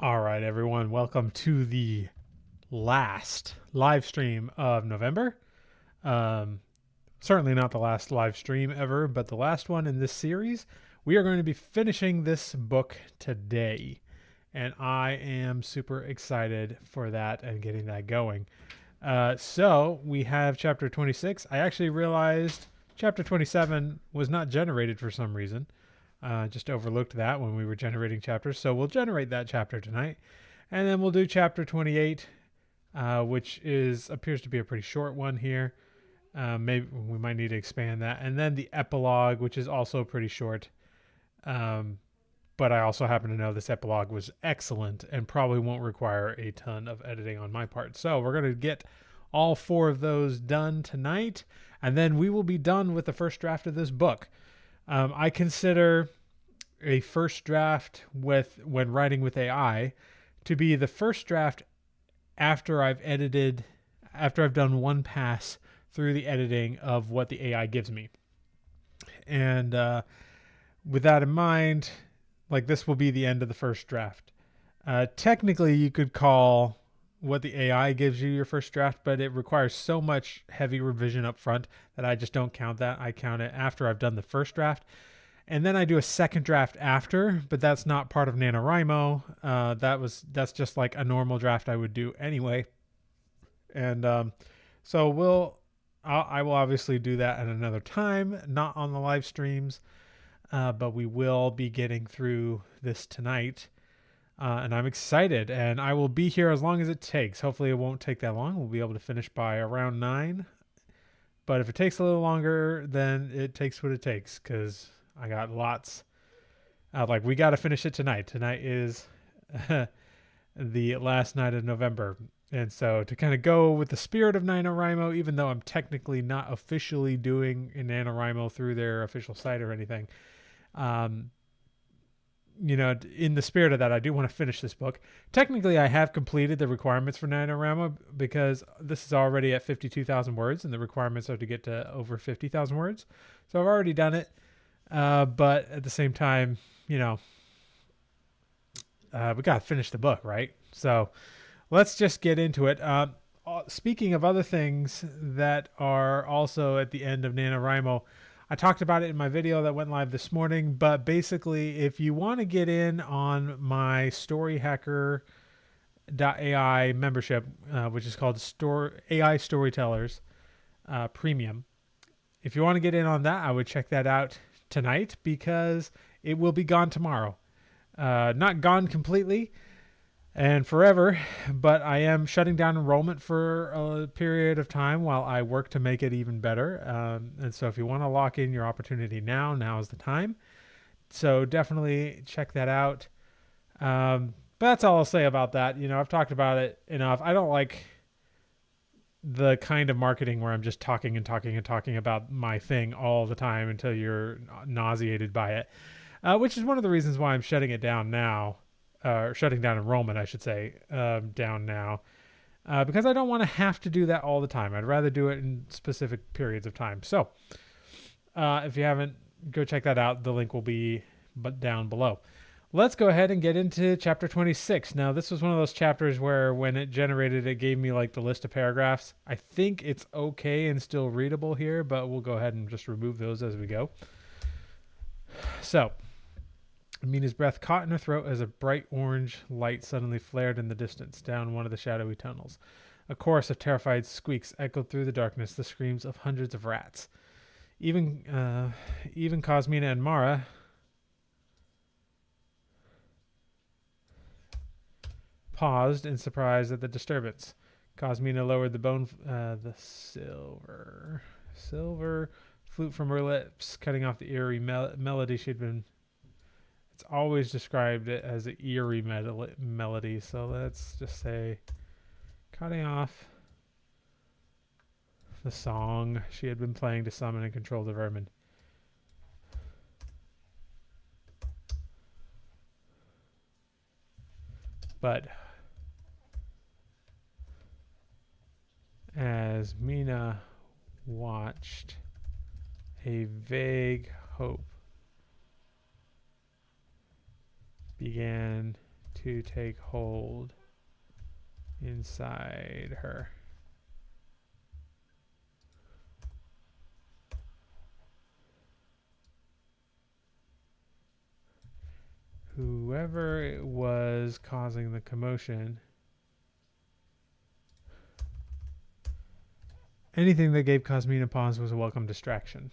All right, everyone, welcome to the last live stream of November. Um, Certainly not the last live stream ever, but the last one in this series. We are going to be finishing this book today, and I am super excited for that and getting that going. So we have chapter 26. I actually realized chapter 27 was not generated for some reason. Just overlooked that when we were generating chapters. So we'll generate that chapter tonight. And then we'll do chapter 28, which appears to be a pretty short one here. Maybe we might need to expand that. And then the epilogue, which is also pretty short. But I also happen to know this epilogue was excellent and probably won't require a ton of editing on my part. So we're going to get all four of those done tonight. And then we will be done with the first draft of this book. I consider a first draft when writing with AI to be the first draft after I've done one pass through the editing of what the AI gives me. And with that in mind, like this will be the end of the first draft. Technically, you could call what the AI gives you your first draft, but it requires so much heavy revision up front that I just don't count that. I count it after I've done the first draft. And then I do a second draft after, but that's not part of NaNoWriMo. That's just like a normal draft I would do anyway. And so I will obviously do that at another time, not on the live streams, but we will be getting through this tonight. And I'm excited, and I will be here as long as it takes. Hopefully it won't take that long. We'll be able to finish by around 9. But if it takes a little longer, then it takes what it takes, because I got lots. We got to finish it tonight. Tonight is the last night of November. And so to kind of go with the spirit of NaNoWriMo, even though I'm technically not officially doing NaNoWriMo through their official site or anything, in the spirit of that, I do want to finish this book. Technically, I have completed the requirements for NaNoWriMo because this is already at 52,000 words, and the requirements are to get to over 50,000 words. So I've already done it. But at the same time, we got to finish the book, right? So let's just get into it. Speaking of other things that are also at the end of NaNoWriMo, I talked about it in my video that went live this morning, but basically, if you want to get in on my storyhacker.ai membership, which is called AI Storytellers Premium, if you want to get in on that, I would check that out tonight because it will be gone tomorrow. Not gone completely and forever, but I am shutting down enrollment for a period of time while I work to make it even better. And so if you want to lock in your opportunity now is the time. So definitely check that out. But that's all I'll say about that. I've talked about it enough. I don't like the kind of marketing where I'm just talking and talking and talking about my thing all the time until you're nauseated by it, which is one of the reasons why I'm shutting it down now. Shutting down enrollment, I should say, down now, because I don't want to have to do that all the time. I'd rather do it in specific periods of time. So if you haven't, go check that out. The link will be down below. Let's go ahead and get into chapter 26. Now, this was one of those chapters where when it generated, it gave me like the list of paragraphs. I think it's okay and still readable here, but we'll go ahead and just remove those as we go. So Mina's breath caught in her throat as a bright orange light suddenly flared in the distance down one of the shadowy tunnels. A chorus of terrified squeaks echoed through the darkness, the screams of hundreds of rats. Even Cosmina and Mara paused in surprise at the disturbance. Cosmina lowered the silver flute from her lips, cutting off the eerie melody she'd been. It's always described it as an eerie melody, so let's just say cutting off the song she had been playing to summon and control the vermin. But as Mina watched, a vague hope began to take hold inside her. Whoever it was causing the commotion, anything that gave Cosmina pause was a welcome distraction.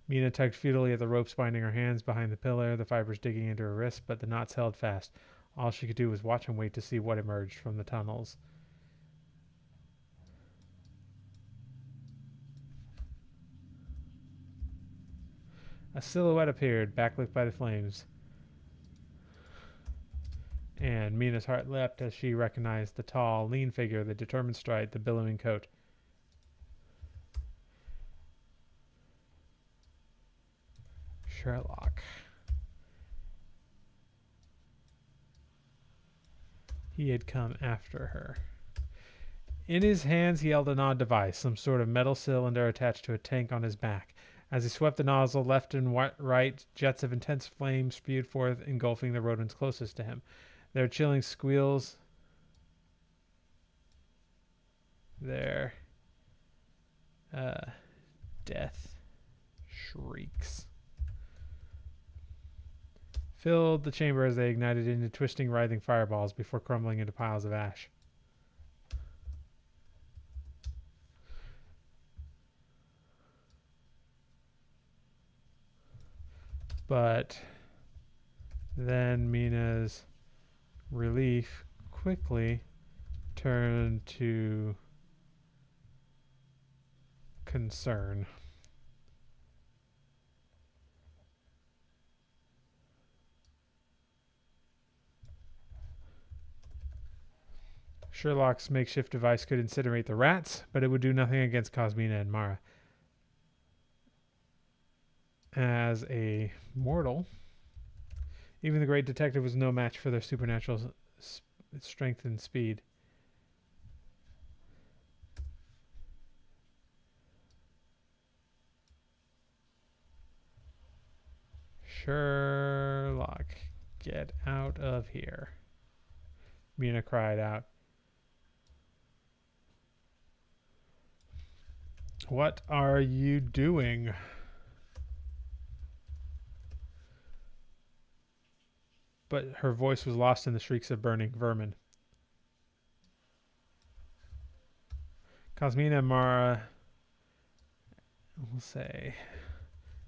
Mina tugged futilely at the ropes binding her hands behind the pillar, the fibers digging into her wrists, but the knots held fast. All she could do was watch and wait to see what emerged from the tunnels. A silhouette appeared, backlit by the flames, and Mina's heart leapt as she recognized the tall, lean figure, the determined stride, the billowing coat. Sherlock. He had come after her. In his hands he held an odd device, some sort of metal cylinder attached to a tank on his back. As he swept the nozzle left and right, jets of intense flame spewed forth, engulfing the rodents closest to him. Their chilling squeals, their death shrieks filled the chamber as they ignited into twisting, writhing fireballs before crumbling into piles of ash. But then Mina's relief quickly turned to concern. Sherlock's makeshift device could incinerate the rats, but it would do nothing against Cosmina and Mara. As a mortal, even the great detective was no match for their supernatural strength and speed. Sherlock, get out of here, Mina cried out. What are you doing? But her voice was lost in the shrieks of burning vermin. Cosmina and Mara, we'll say,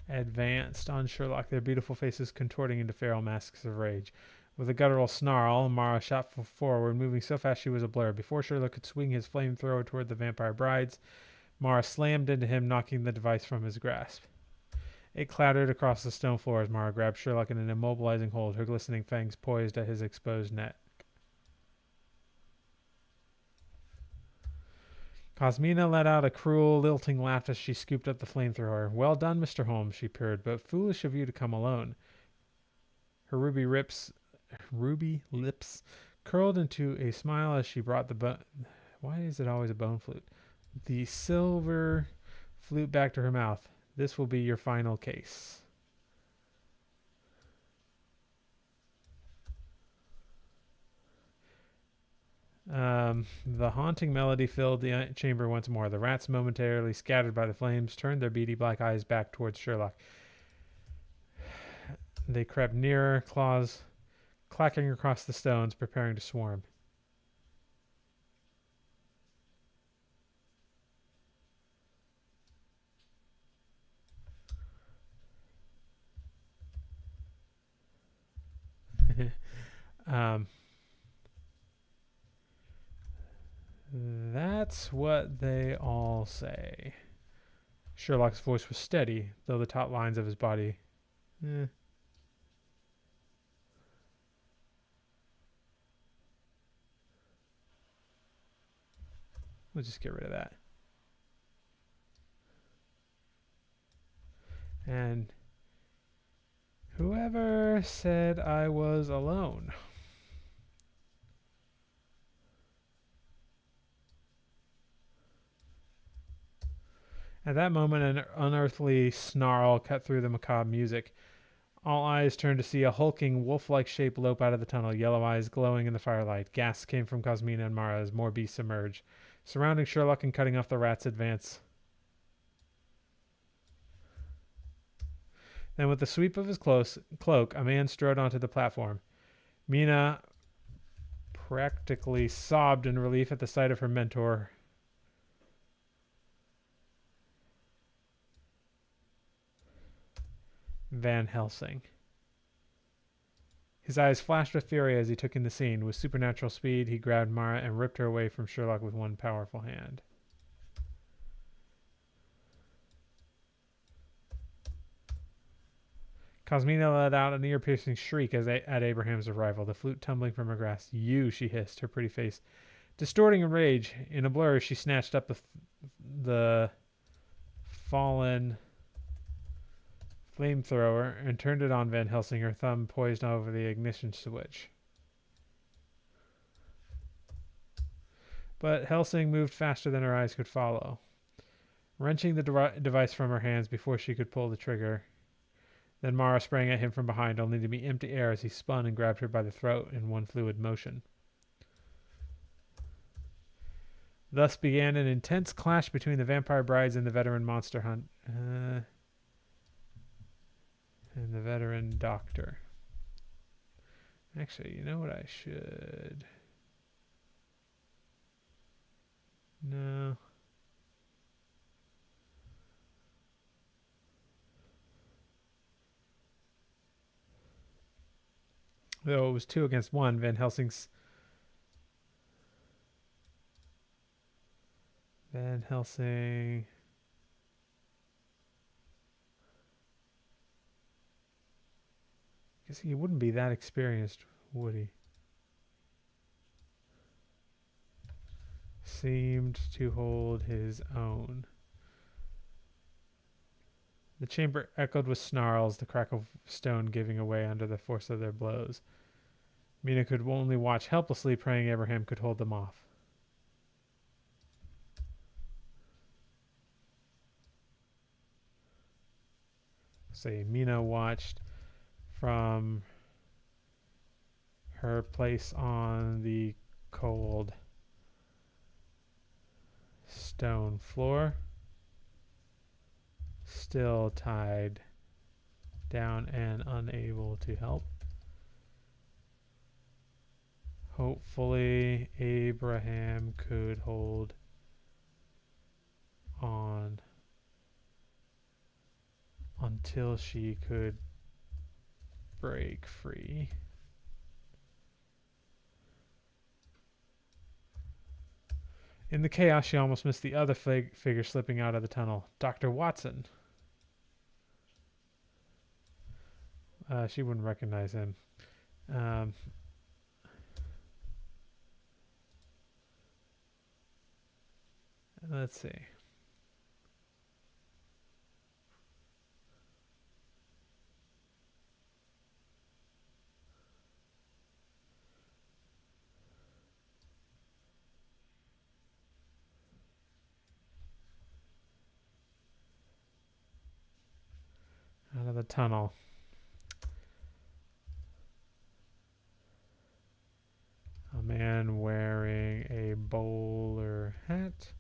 advanced on Sherlock, their beautiful faces contorting into feral masks of rage. With a guttural snarl, Mara shot forward, moving so fast she was a blur. Before Sherlock could swing his flamethrower toward the vampire brides, Mara slammed into him, knocking the device from his grasp. It clattered across the stone floor as Mara grabbed Sherlock in an immobilizing hold, her glistening fangs poised at his exposed neck. Cosmina let out a cruel, lilting laugh as she scooped up the flamethrower. Well done, Mr. Holmes, she purred, but foolish of you to come alone. Her ruby lips curled into a smile as she brought the why is it always a bone flute? The silver flute back to her mouth. This will be your final case. The haunting melody filled the chamber once more. The rats, momentarily scattered by the flames, turned their beady black eyes back towards Sherlock. They crept nearer, claws clacking across the stones, preparing to swarm. That's what they all say. Sherlock's voice was steady, though the taut lines of his body... We'll just get rid of that. And whoever said I was alone? At that moment, an unearthly snarl cut through the macabre music. All eyes turned to see a hulking, wolf-like shape lope out of the tunnel, yellow eyes glowing in the firelight. Gasps came from Cosmina and Mara as more beasts emerged. Surrounding Sherlock and cutting off the rats advance. Then with the sweep of his cloak, a man strode onto the platform. Mina practically sobbed in relief at the sight of her mentor. Van Helsing. His eyes flashed with fury as he took in the scene. With supernatural speed, he grabbed Mara and ripped her away from Sherlock with one powerful hand. Cosmina let out an ear-piercing shriek at Abraham's arrival, the flute tumbling from her grasp. "You," she hissed, her pretty face distorting in rage. In a blur, she snatched up the fallen flamethrower and turned it on Van Helsing, her thumb poised over the ignition switch. But Helsing moved faster than her eyes could follow, wrenching the device from her hands before she could pull the trigger. Then Mara sprang at him from behind, only to be empty air as he spun and grabbed her by the throat in one fluid motion. Thus began an intense clash between the vampire brides and the veteran monster hunt and the veteran doctor. Actually, you know what I should... No. Though it was 2 against 1, Van Helsing... I guess he wouldn't be that experienced, would he? Seemed to hold his own. The chamber echoed with snarls, the crack of stone giving away under the force of their blows. Mina could only watch helplessly, praying Abraham could hold them off. Mina watched from her place on the cold stone floor, still tied down and unable to help. Hopefully, Abraham could hold on until she could break free. In the chaos, she almost missed the other figure slipping out of the tunnel. Dr. Watson. She wouldn't recognize him. Let's see. Out of the tunnel. A man wearing a bowler hat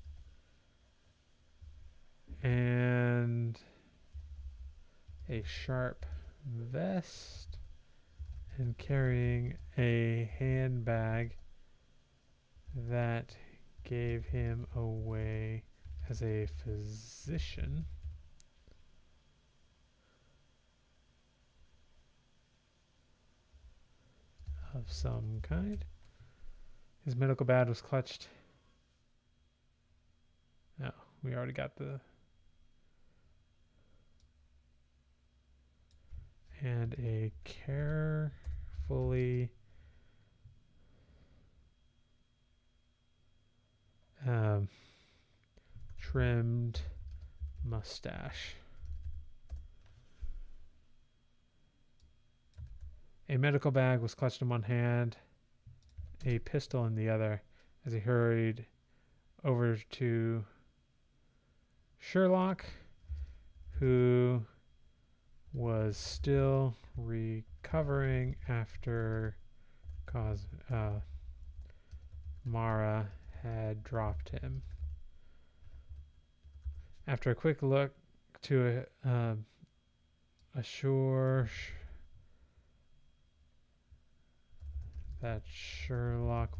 and a sharp vest and carrying a handbag that gave him away as a physician. Of some kind. His medical badge was clutched. Oh, we already got the... And a carefully trimmed mustache. A medical bag was clutched in one hand, a pistol in the other, as he hurried over to Sherlock, who was still recovering after Mara had dropped him. After a quick look to assure that Sherlock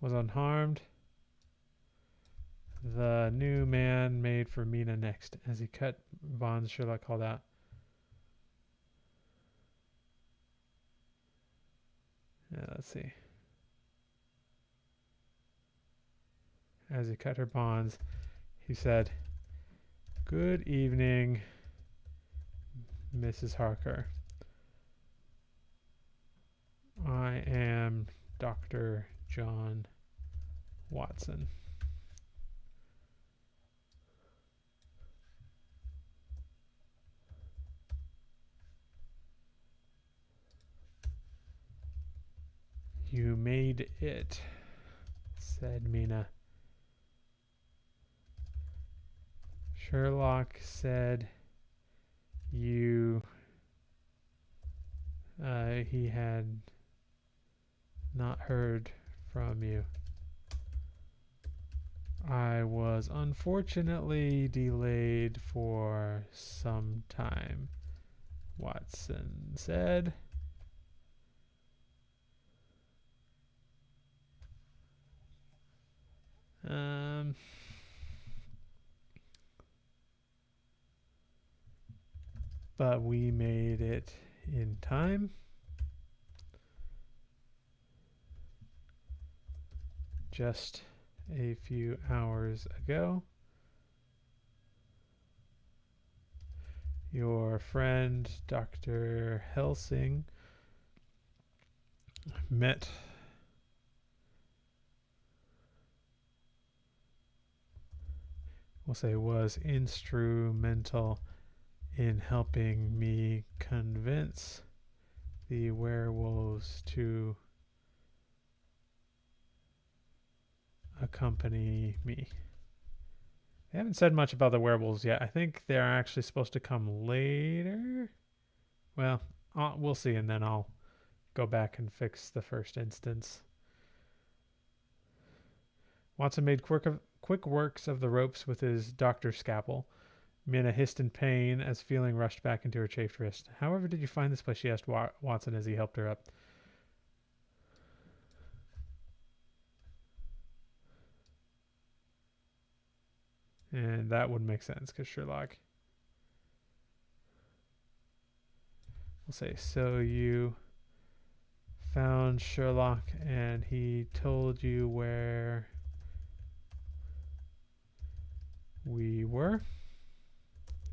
was unharmed, the new man made for Mina next. As he cut bonds, Sherlock called out, let's see. As he cut her bonds, he said, "Good evening, Mrs. Harker. I am Dr. John Watson." "You made it," said Mina. "Sherlock said he had not heard from you. I was unfortunately delayed for some time," Watson said. But we made it in time. Just a few hours ago, your friend Dr. Helsing was instrumental in helping me convince the werewolves to accompany me. They haven't said much about the werewolves yet. I think they're actually supposed to come later. Well, we'll see, and then I'll go back and fix the first instance. Watson made quick works of the ropes with his doctor's scalpel. Mina hissed in pain as feeling rushed back into her chafed wrist. "However did you find this place?" she asked Watson as he helped her up. And that would make sense because Sherlock. We'll say, "So you found Sherlock and he told you where we were?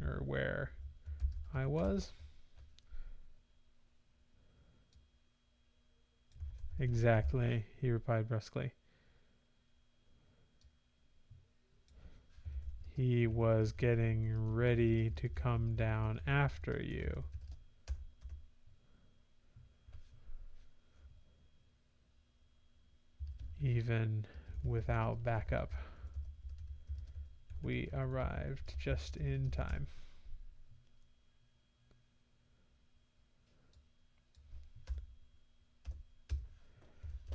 Or where I was?" "Exactly," he replied brusquely. "He was getting ready to come down after you." Even without backup, we arrived just in time.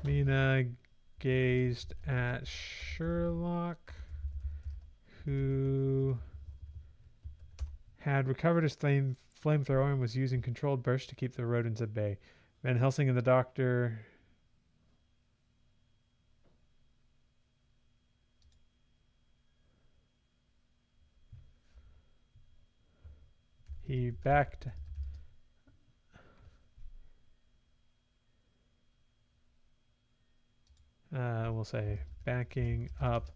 Mina gazed at Sherlock, who had recovered his flamethrower and was using controlled bursts to keep the rodents at bay. Van Helsing and the doctor he backed we'll say backing up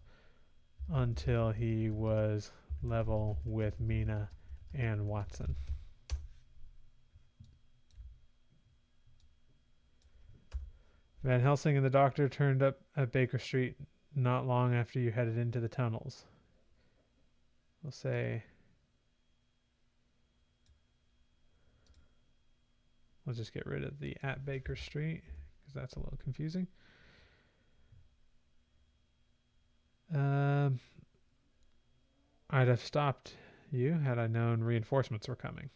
until he was level with Mina and Watson. Van Helsing and the doctor turned up at Baker Street not long after you headed into the tunnels. We'll say we'll just get rid of the at Baker Street because that's a little confusing. I'd have stopped you had I known reinforcements were coming.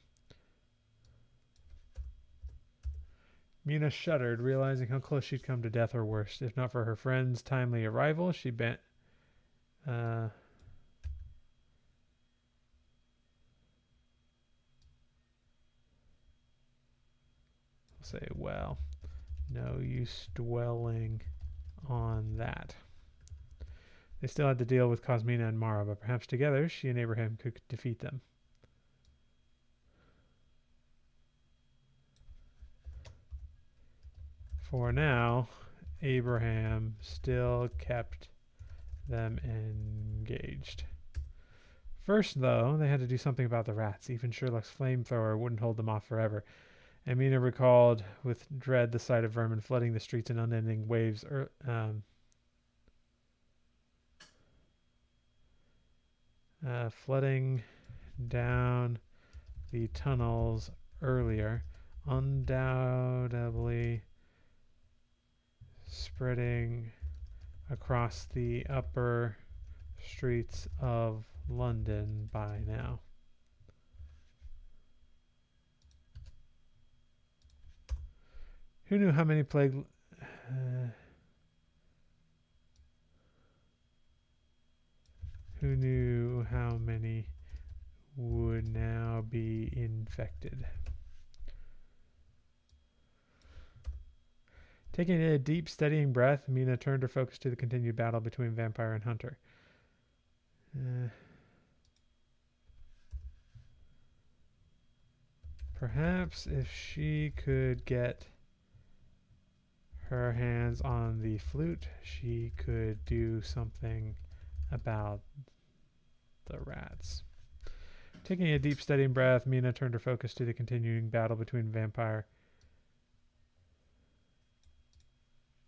Mina shuddered, realizing how close she'd come to death or worse. If not for her friend's timely arrival, she'd been. Say, well, no use dwelling on that. They still had to deal with Cosmina and Mara, but perhaps together she and Abraham could defeat them. For now, Abraham still kept them engaged. First, though, they had to do something about the rats. Even Sherlock's flamethrower wouldn't hold them off forever. Amina recalled with dread the sight of vermin flooding the streets in unending waves. Flooding down the tunnels earlier, undoubtedly spreading across the upper streets of London by now. Who knew how many plague... who knew how many would now be infected? Taking a deep, steadying breath, Mina turned her focus to the continued battle between vampire and hunter. Perhaps if she could get her hands on the flute, she could do something about the rats. Taking a deep, steadying breath, Mina turned her focus to the continuing battle between vampire.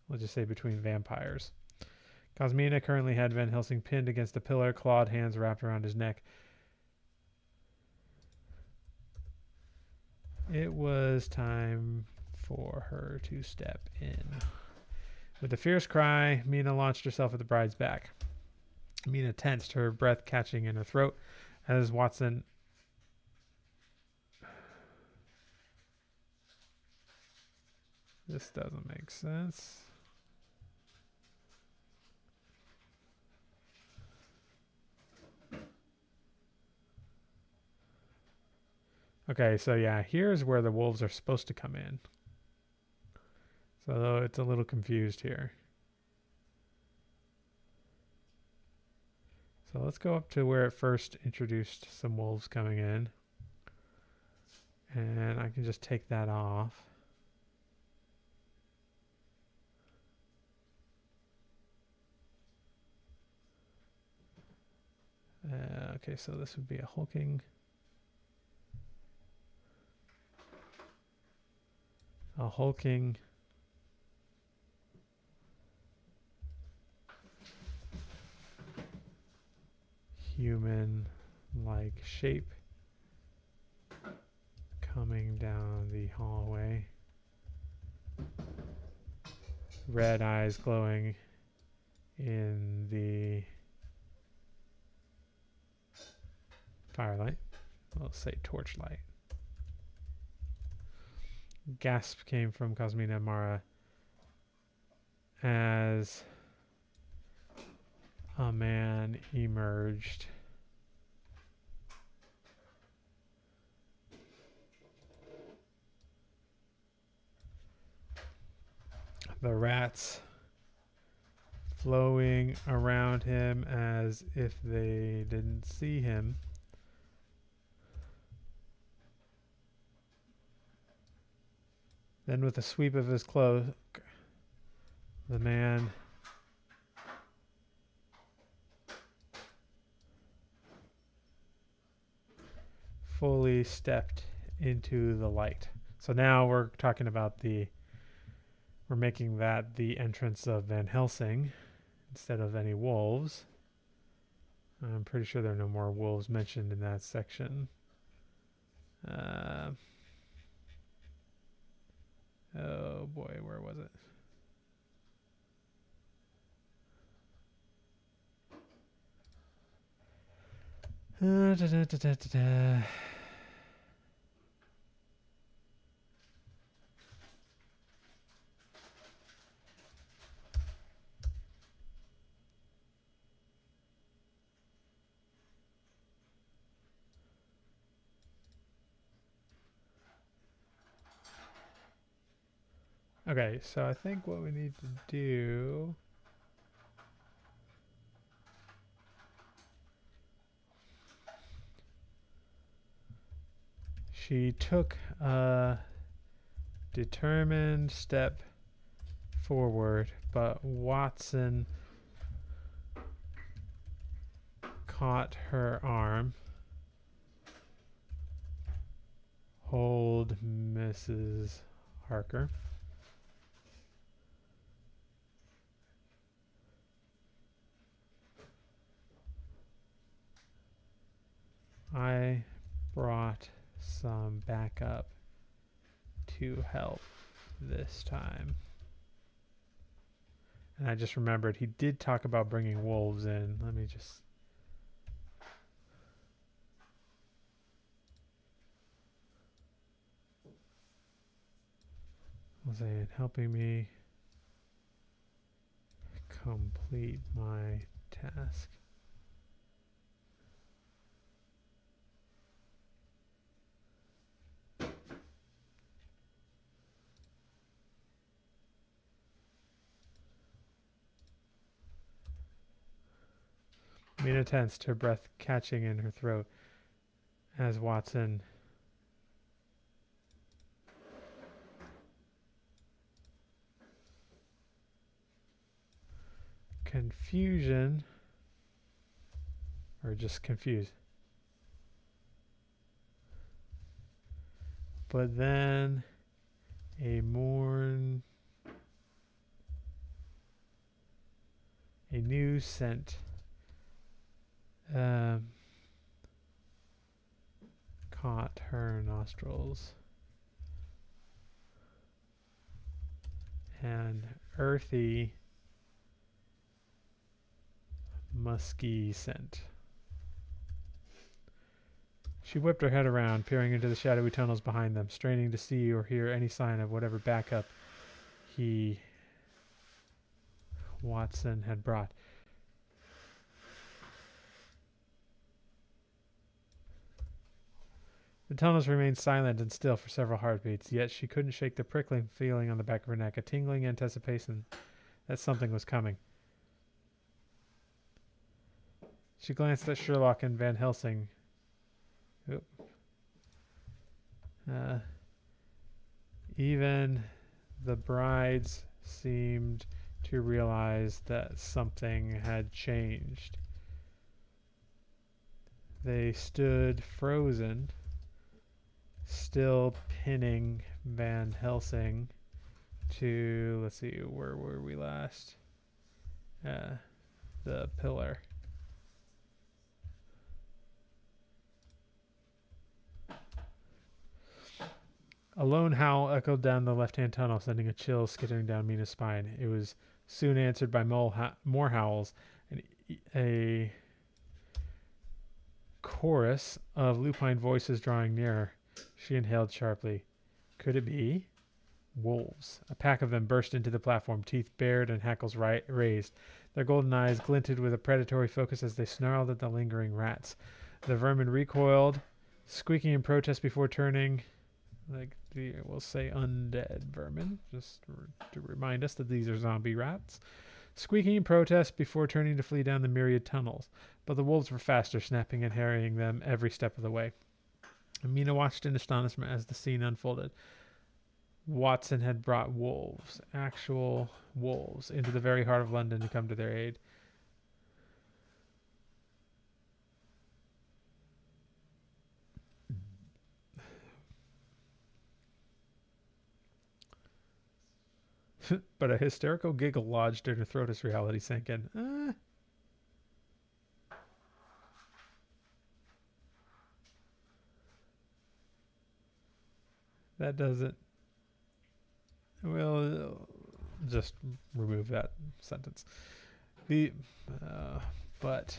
Let's just say between vampires. Cosmina currently had Van Helsing pinned against a pillar, clawed hands wrapped around his neck. It was time for her to step in. With a fierce cry, Mina launched herself at the bride's back. Mina tensed, her breath catching in her throat as Watson... This doesn't make sense. Okay, so yeah, here's where the wolves are supposed to come in. So it's a little confused here. So let's go up to where it first introduced some wolves coming in. And I can just take that off. Okay, so this would be a hulking human-like shape coming down the hallway. Red eyes glowing in the firelight. We'll say torchlight. Gasp came from Cosmina and Mara as a man emerged. The rats flowing around him as if they didn't see him. Then with a sweep of his cloak, the man fully stepped into the light. So now we're talking about we're making that the entrance of Van Helsing instead of any wolves. I'm pretty sure there are no more wolves mentioned in that section. Oh boy, where was it? Okay, so I think what we need to do... She took a determined step forward, but Watson caught her arm. Hold Mrs. Harker. I brought some backup to help this time. And I just remembered he did talk about bringing wolves in. Let me just... Was it helping me complete my task? Mina tensed, her breath catching in her throat as Watson confusion, or just confused. But then a new scent caught her nostrils. An earthy, musky scent. She whipped her head around, peering into the shadowy tunnels behind them, straining to see or hear any sign of whatever backup Watson had brought. The tunnels remained silent and still for several heartbeats, yet she couldn't shake the prickling feeling on the back of her neck, a tingling anticipation that something was coming. She glanced at Sherlock and Van Helsing. Even the brides seemed to realize that something had changed. They stood frozen, still pinning Van Helsing to, let's see, where were we last? The pillar. A lone howl echoed down the left-hand tunnel, sending a chill skittering down Mina's spine. It was soon answered by more howls and a chorus of lupine voices drawing nearer. She inhaled sharply. Could it be? Wolves. A pack of them burst into the platform, teeth bared and hackles raised. Their golden eyes glinted with a predatory focus as they snarled at the lingering rats. The vermin recoiled, squeaking in protest before turning... we'll say undead vermin, just to remind us that these are zombie rats, squeaking in protest before turning to flee down the myriad tunnels. But the wolves were faster, snapping and harrying them every step of the way. Mina watched in astonishment as the scene unfolded. Watson had brought wolves, actual wolves, into the very heart of London to come to their aid. But a hysterical giggle lodged in her throat as reality sank in. That doesn't... We'll just remove that sentence. But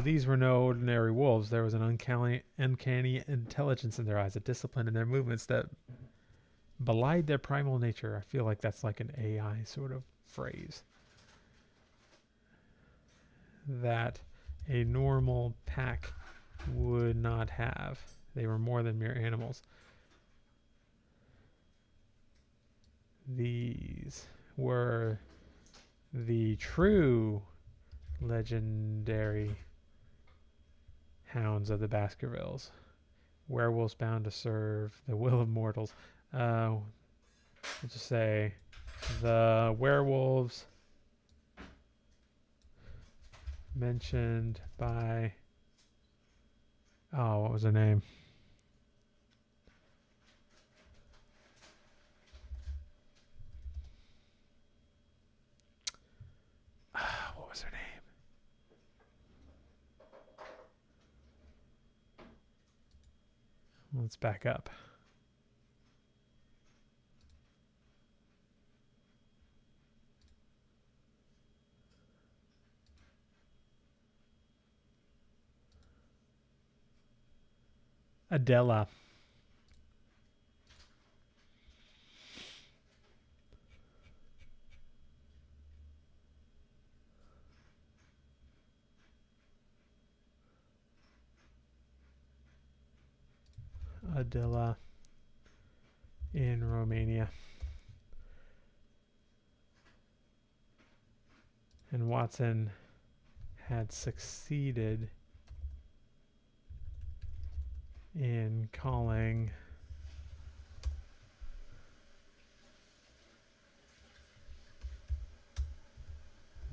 these were no ordinary wolves. There was an uncanny intelligence in their eyes, a discipline in their movements that belied their primal nature. I feel like that's like an AI sort of phrase that a normal pack would not have. They were more than mere animals. These were the true legendary hounds of the Baskervilles. Werewolves bound to serve the will of mortals. We'll just say the werewolves mentioned by... Oh, what was her name? What was her name? Let's back up. Adela. Adela in Romania. And Watson had succeeded in calling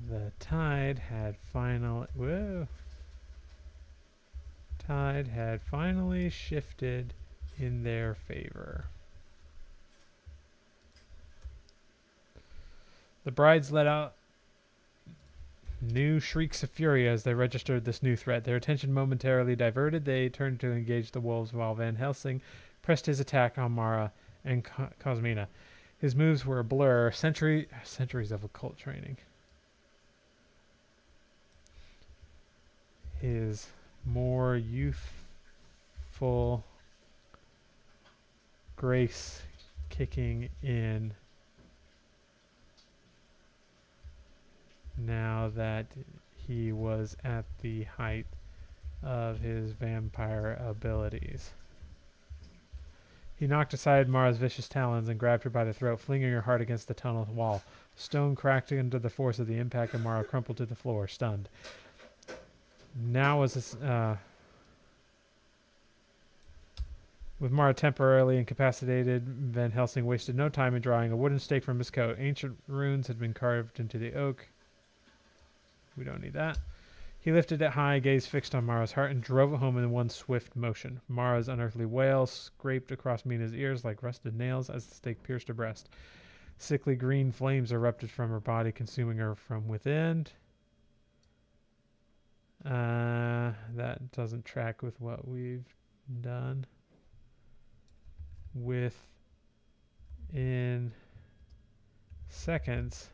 the tide had finally shifted in their favor. The brides let out new shrieks of fury as they registered this new threat. Their attention momentarily diverted, they turned to engage the wolves while Van Helsing pressed his attack on Mara and Cosmina. His moves were a blur, centuries of occult training. His more youthful grace kicking in now that he was at the height of his vampire abilities. He knocked aside Mara's vicious talons and grabbed her by the throat, flinging her hard against the tunnel wall. Stone cracked under the force of the impact, and Mara crumpled to the floor, stunned. Now was this, with Mara temporarily incapacitated, Van Helsing wasted no time in drawing a wooden stake from his coat. Ancient runes had been carved into the oak. We don't need that. He lifted it high, gaze fixed on Mara's heart, and drove it home in one swift motion. Mara's unearthly wail scraped across Mina's ears like rusted nails as the stake pierced her breast. Sickly green flames erupted from her body, consuming her from within. That doesn't track with what we've done. Within seconds,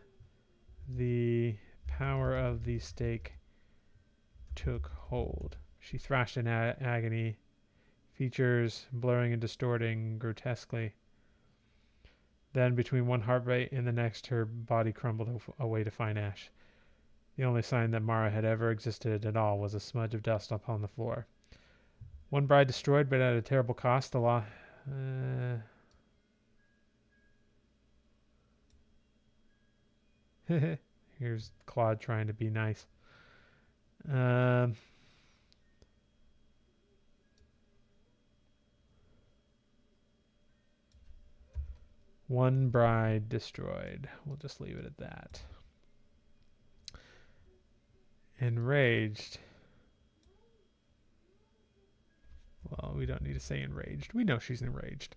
the power of the stake took hold. She thrashed in agony, features blurring and distorting grotesquely. Then, between one heartbeat and the next, her body crumbled away to fine ash. The only sign that Mara had ever existed at all was a smudge of dust upon the floor. One bride destroyed, but at a terrible cost. The Here's Claude trying to be nice. One bride destroyed. We'll just leave it at that. Enraged. Well, we don't need to say enraged. We know she's enraged.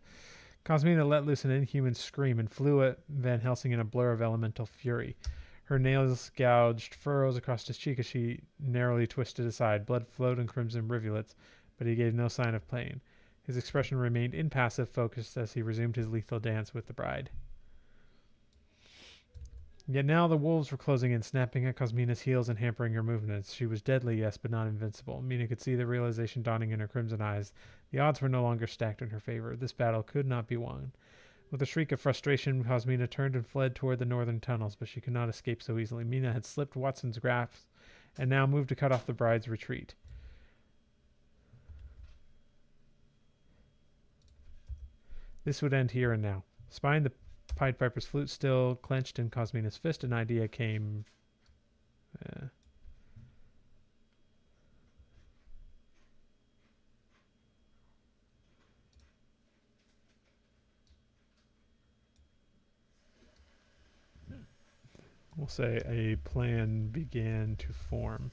Cosmina let loose an inhuman scream and flew at Van Helsing in a blur of elemental fury. Her nails gouged furrows across his cheek as she narrowly twisted aside. Blood flowed in crimson rivulets, but he gave no sign of pain. His expression remained impassive, focused as he resumed his lethal dance with the bride. Yet now the wolves were closing in, snapping at Cosmina's heels and hampering her movements. She was deadly, yes, but not invincible. Mina could see the realization dawning in her crimson eyes. The odds were no longer stacked in her favor. This battle could not be won. With a shriek of frustration, Cosmina turned and fled toward the northern tunnels, but she could not escape so easily. Mina had slipped Watson's grasp and now moved to cut off the bride's retreat. This would end here and now. Spying the Pied Piper's flute still clenched in Cosmina's fist. An idea came. We'll say a plan began to form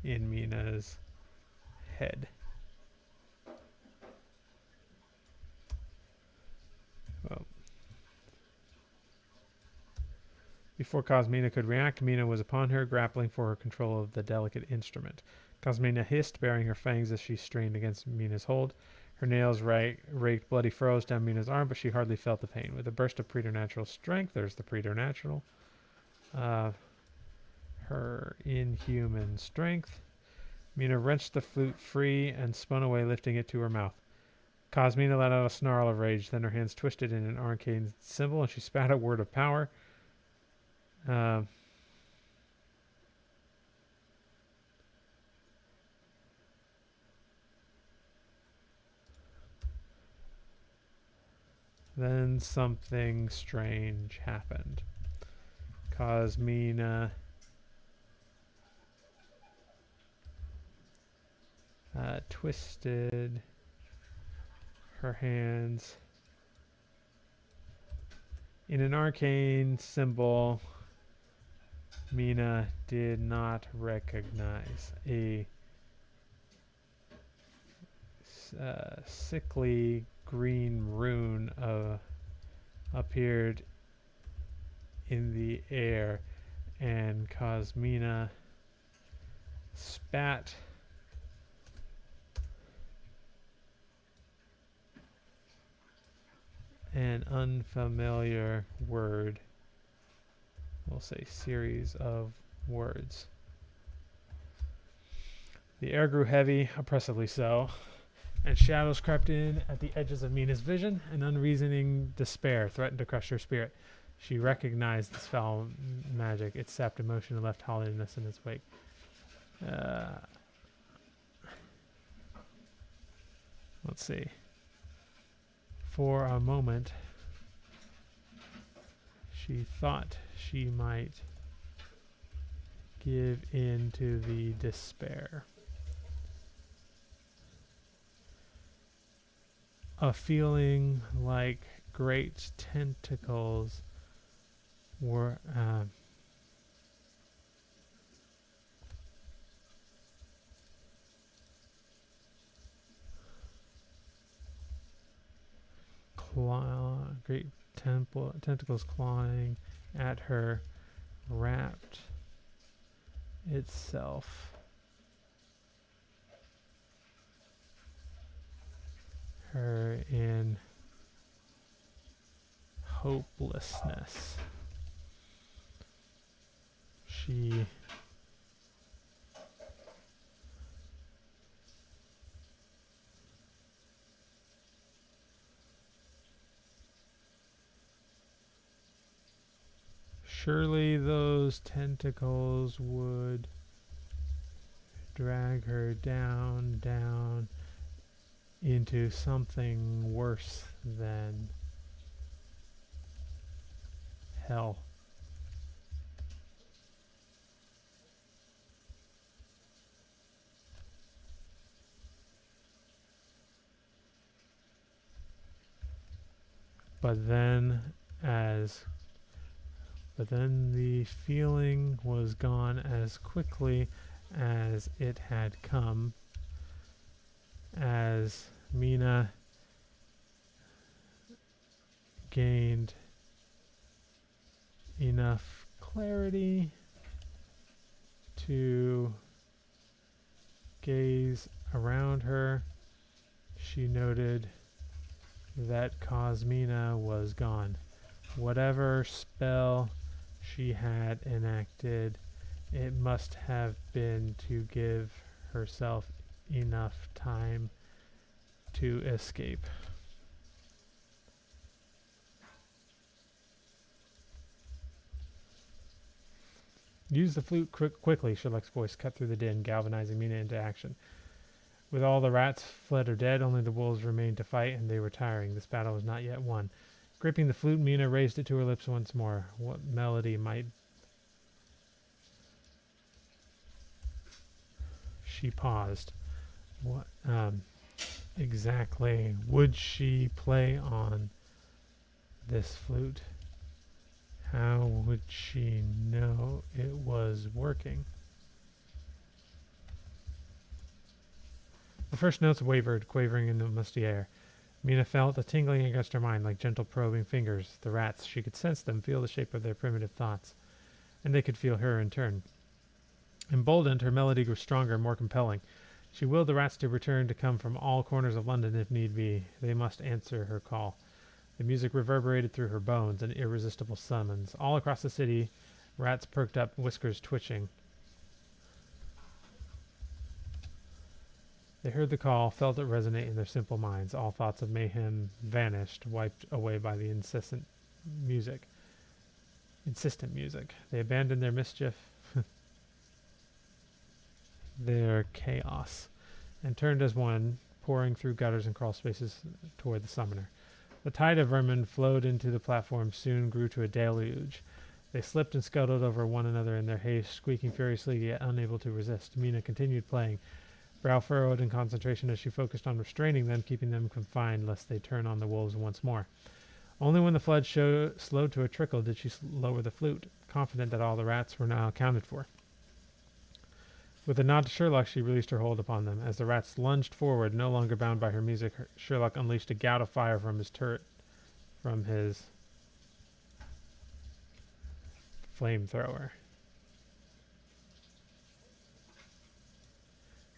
in Mina's head. Well, before Cosmina could react, Mina was upon her, grappling for her control of the delicate instrument. Cosmina hissed, baring her fangs as she strained against Mina's hold. Her nails raked bloody furrows down Mina's arm, but she hardly felt the pain. With a burst of preternatural strength, there's the preternatural, her inhuman strength, Mina wrenched the flute free and spun away, lifting it to her mouth. Cosmina let out a snarl of rage, then her hands twisted in an arcane symbol, and she spat a word of power. Then something strange happened. Cosmina twisted her hands in an arcane symbol Mina did not recognize. A sickly green rune appeared in the air, and Cosmina spat an unfamiliar word. We'll say series of words. The air grew heavy, oppressively so, and shadows crept in at the edges of Mina's vision. An unreasoning despair threatened to crush her spirit. She recognized this foul magic. It sapped emotion and left hollowness in its wake. Let's see. For a moment, she thought she might give in to the despair. A feeling like great tentacles were great tentacles clawing at her wrapped itself her in hopelessness. She surely those tentacles would drag her down into something worse than hell. But then the feeling was gone as quickly as it had come, as Mina gained enough clarity to gaze around her. She noted that Cosmina was gone. Whatever spell she had enacted, it must have been to give herself enough time to escape. Use the flute quickly, Sherlock's voice cut through the din, galvanizing Mina into action. With all the rats fled or dead, only the wolves remained to fight, and they were tiring. This battle was not yet won. Gripping the flute, Mina raised it to her lips once more. What melody might... She paused. What exactly would she play on this flute? How would she know it was working? The first notes wavered, quavering in the musty air. Mina felt a tingling against her mind, like gentle probing fingers. The rats, she could sense them, feel the shape of their primitive thoughts. And they could feel her in turn. Emboldened, her melody grew stronger and more compelling. She willed the rats to return, to come from all corners of London if need be. They must answer her call. The music reverberated through her bones, an irresistible summons. All across the city, rats perked up, whiskers twitching. They heard the call, felt it resonate in their simple minds. All thoughts of mayhem vanished, wiped away by the insistent music. They abandoned their mischief, their chaos, and turned as one, pouring through gutters and crawl spaces toward the summoner. The tide of vermin flowed into the platform, soon grew to a deluge. They slipped and scuttled over one another in their haste, squeaking furiously yet unable to resist. Mina continued playing, brow furrowed in concentration as she focused on restraining them, keeping them confined lest they turn on the wolves once more. Only when the flood slowed to a trickle did she lower the flute, confident that all the rats were now accounted for. With a nod to Sherlock, she released her hold upon them. As the rats lunged forward, no longer bound by her music, Sherlock unleashed a gout of fire from his turret, from his flamethrower.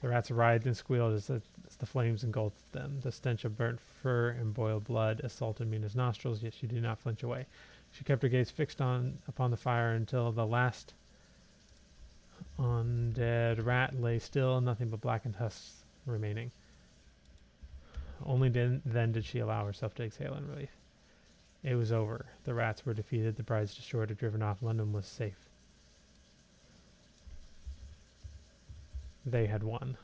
The rats writhed and squealed as the flames engulfed them. The stench of burnt fur and boiled blood assaulted Mina's nostrils, yet she did not flinch away. She kept her gaze fixed upon the fire until the last undead rat lay still, nothing but blackened husks remaining. Only then did she allow herself to exhale in relief. It was over. The rats were defeated, the brides destroyed or driven off. London was safe. They had won.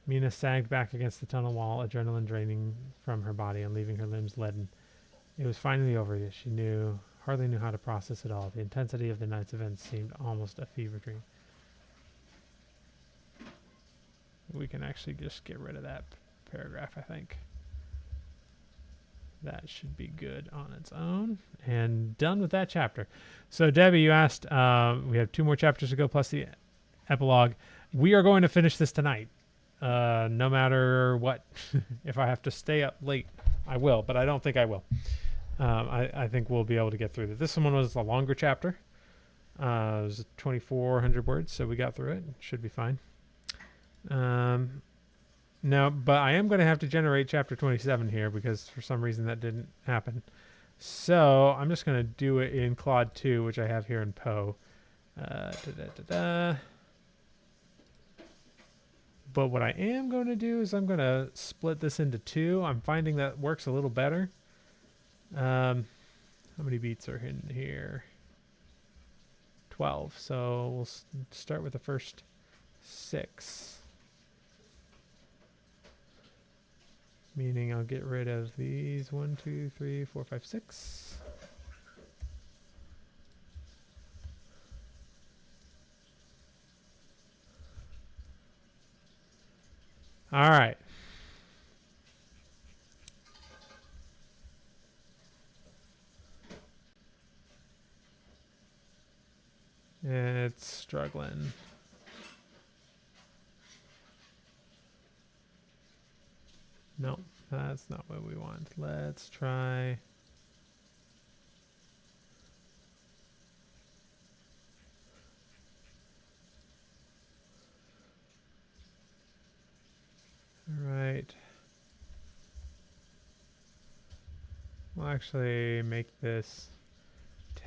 Mina sagged back against the tunnel wall, adrenaline draining from her body and leaving her limbs leaden. It was finally over, yet she hardly knew how to process it all. The intensity of the night's events seemed almost a fever dream. We can actually just get rid of that paragraph, I think. That should be good on its own. And done with that chapter. So, Debbie, you asked, we have 2 more chapters to go, plus the epilogue. We are going to finish this tonight. No matter what. If I have to stay up late, I will, but I don't think I will. I think we'll be able to get through this. This one was a longer chapter. It was 2,400 words, so we got through it. Should be fine. No, but I am going to have to generate chapter 27 here because for some reason that didn't happen. So I'm just going to do it in Claude 2, which I have here in Poe. But what I am going to do is I'm going to split this into 2. I'm finding that works a little better. How many beats are in here? 12. So we'll start with the first 6. Meaning I'll get rid of these 1, 2, 3, 4, 5, 6. All right. It's struggling. No, that's not what we want. Let's try. All right. We'll actually make this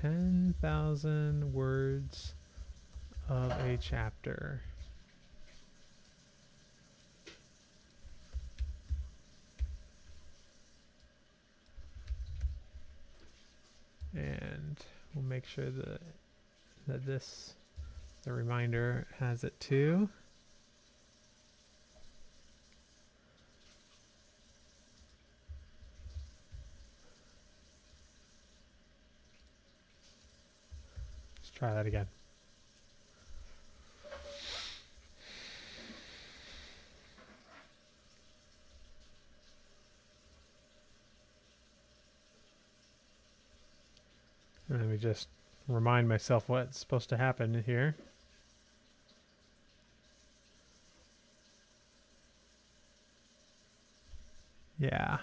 10,000 words of a chapter. And we'll make sure that the reminder has it too. try that again. Let me just remind myself what's supposed to happen here. Yeah.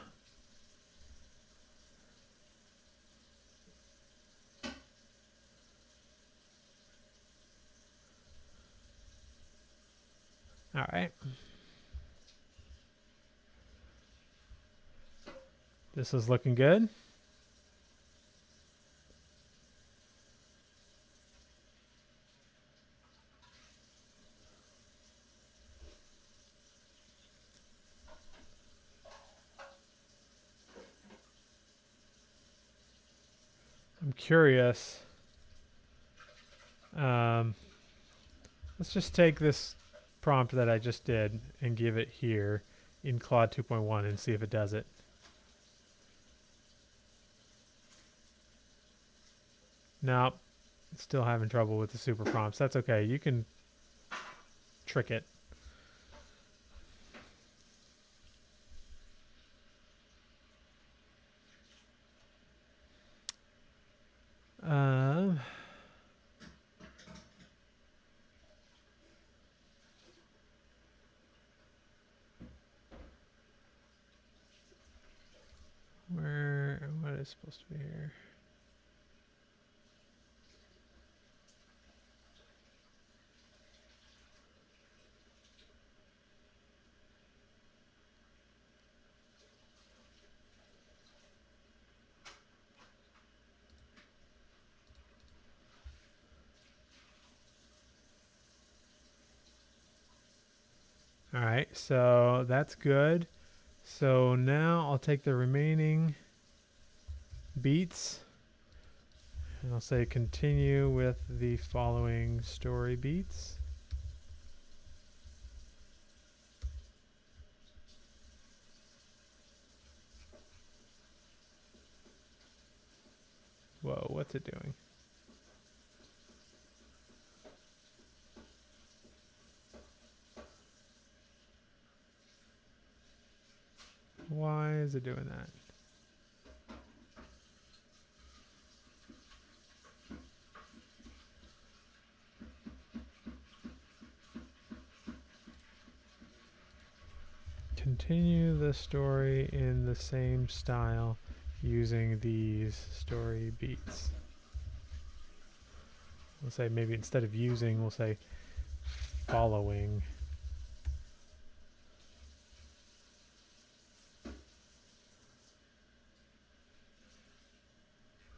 All right. This is looking good. I'm curious. Let's just take this prompt that I just did and give it here in Claude 2.1 and see if it does it. Nope. Still having trouble with the super prompts. That's okay. You can trick it. What is supposed to be here? All right, so that's good. So now I'll take the remaining beats and I'll say continue with the following story beats. Whoa, what's it doing? Why is it doing that? Continue the story in the same style using these story beats. We'll say maybe instead of using, we'll say following.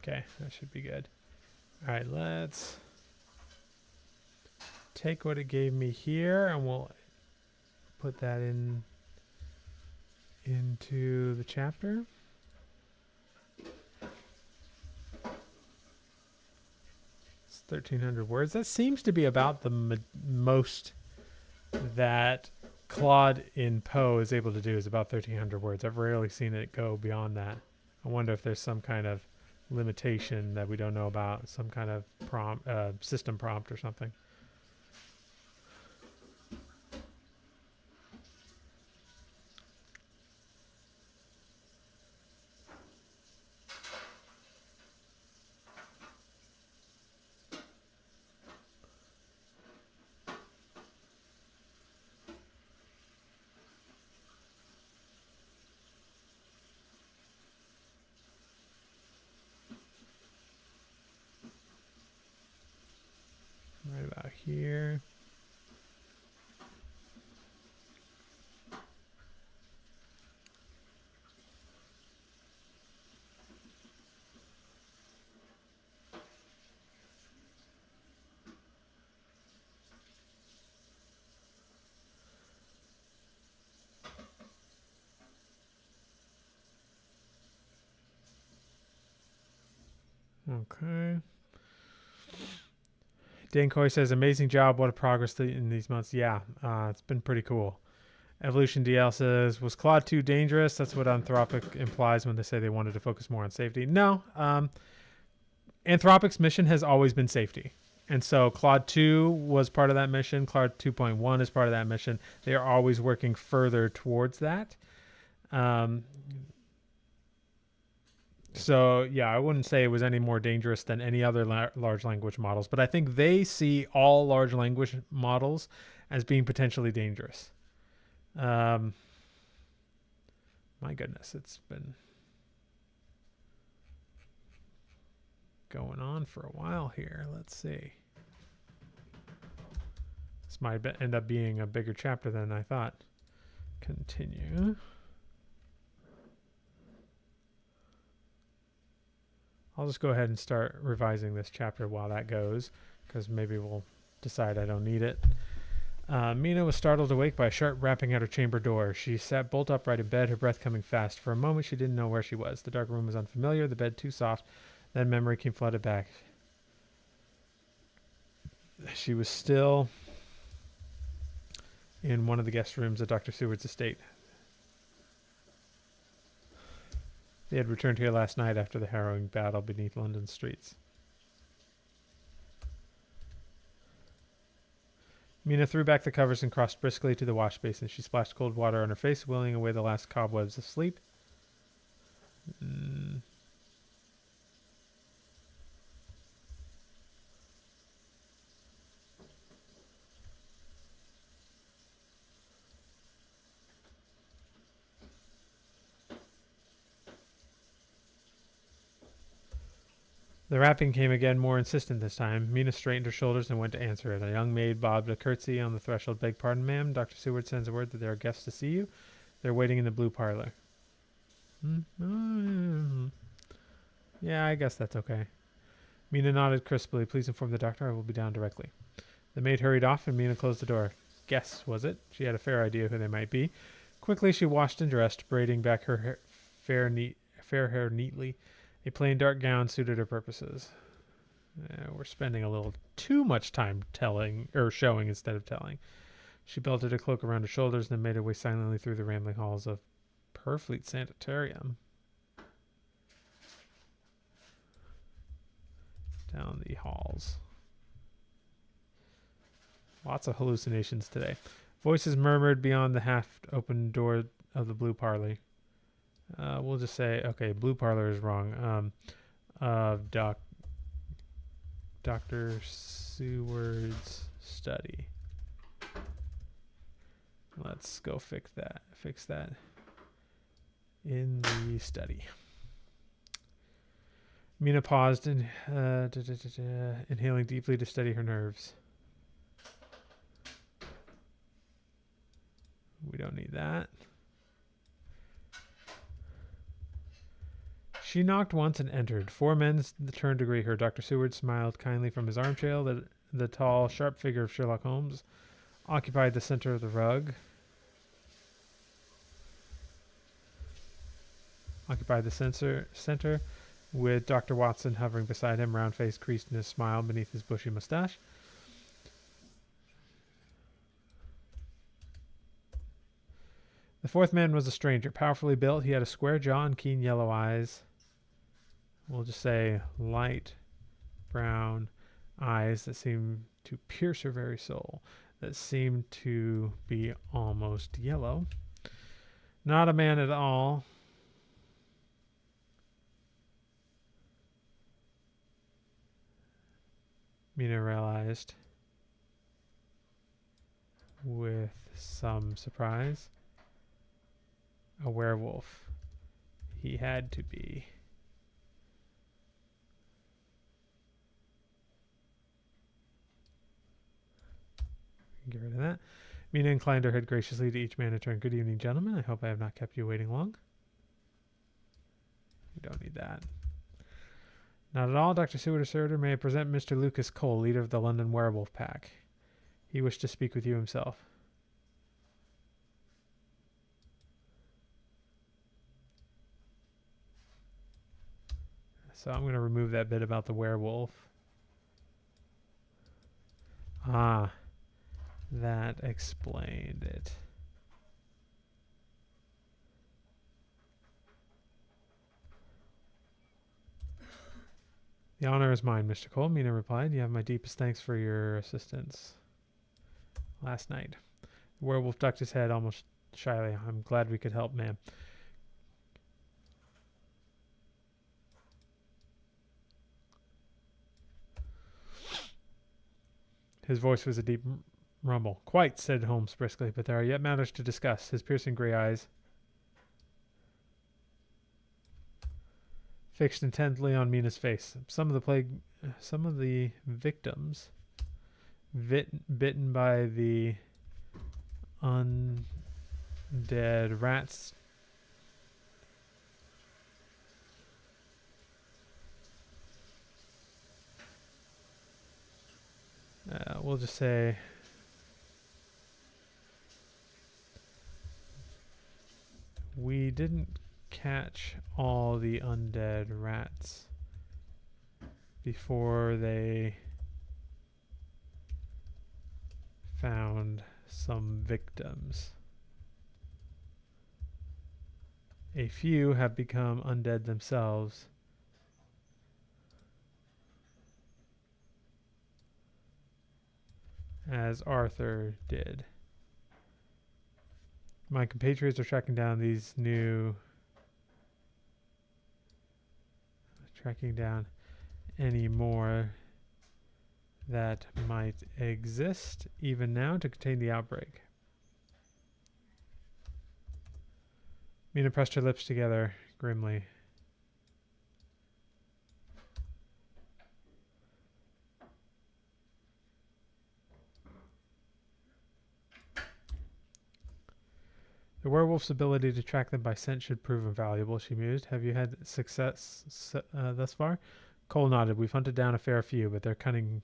Okay, that should be good. All right, let's take what it gave me here and we'll put that into the chapter. It's 1,300 words. That seems to be about the most that Claude in Poe is able to do, is about 1,300 words. I've rarely seen it go beyond that. I wonder if there's some kind of limitation that we don't know about, some kind of prompt, system prompt or something. Right about here. Okay. Dan Coy says, amazing job. What a progress in these months. Yeah, it's been pretty cool. Evolution DL says, was Claude too dangerous? That's what Anthropic implies when they say they wanted to focus more on safety. No. Anthropic's mission has always been safety. And so Claude 2 was part of that mission. Claude 2.1 is part of that mission. They are always working further towards that. Um, so, yeah, I wouldn't say it was any more dangerous than any other large language models, but I think they see all large language models as being potentially dangerous. My goodness, it's been going on for a while here. Let's see. This might end up being a bigger chapter than I thought. Continue. I'll just go ahead and start revising this chapter while that goes, because maybe we'll decide I don't need it. Mina was startled awake by a sharp rapping at her chamber door. She sat bolt upright in bed, her breath coming fast. For a moment, she didn't know where she was. The dark room was unfamiliar, the bed too soft. Then memory came flooded back. She was still in one of the guest rooms at Dr. Seward's estate. They had returned here last night after the harrowing battle beneath London's streets. Mina threw back the covers and crossed briskly to the wash basin. She splashed cold water on her face, willing away the last cobwebs of sleep. The rapping came again, more insistent this time. Mina straightened her shoulders and went to answer it. A young maid bobbed a curtsy on the threshold. Beg pardon, ma'am. Dr. Seward sends word that there are guests to see you. They're waiting in the blue parlor. Yeah, I guess that's okay. Mina nodded crisply. Please inform the doctor I will be down directly. The maid hurried off and Mina closed the door. Guests, was it? She had a fair idea who they might be. Quickly she washed and dressed, braiding back her fair hair neatly. A plain dark gown suited her purposes. We're spending a little too much time telling, or showing instead of telling. She belted a cloak around her shoulders, then made her way silently through the rambling halls of Purfleet Sanitarium. Down the halls. Lots of hallucinations today. Voices murmured beyond the half-open door of the blue parlor. We'll just say, okay, blue parlor is wrong. Dr. Seward's study. Let's go fix that in the study. Mina paused and inhaling deeply to steady her nerves. We don't need that. She knocked once and entered. 4 men turned to greet her. Dr. Seward smiled kindly from his armchair. The tall, sharp figure of Sherlock Holmes occupied the center of the rug. Center, with Dr. Watson hovering beside him, round face creased in his smile beneath his bushy mustache. The 4th man was a stranger, powerfully built. He had a square jaw and keen yellow eyes. We'll just say light brown eyes that seemed to pierce her very soul, that seemed to be almost yellow. Not a man at all. Mina realized with some surprise. A werewolf. He had to be. Get rid of that. Mina inclined her head graciously to each man in turn. Good evening, gentlemen. I hope I have not kept you waiting long. We don't need that. Not at all, Dr. Seward assured her. May I present Mr. Lucas Cole, leader of the London Werewolf Pack. He wished to speak with you himself. So I'm going to remove that bit about the werewolf. Ah, that explained it. The honor is mine, Mr. Cole, Mina replied. You have my deepest thanks for your assistance last night. The werewolf ducked his head almost shyly. I'm glad we could help, ma'am. His voice was a deep rumble. Quite, said Holmes briskly, but there are yet matters to discuss. His piercing gray eyes fixed intently on Mina's face. Some of the victims bitten by the undead rats we'll just say we didn't catch all the undead rats before they found some victims. A few have become undead themselves. As Arthur did. My compatriots are tracking down any more that might exist even now to contain the outbreak. Mina pressed her lips together grimly. The werewolf's ability to track them by scent should prove invaluable, she mused. Have you had success thus far? Cole nodded. We've hunted down a fair few, but their cunning...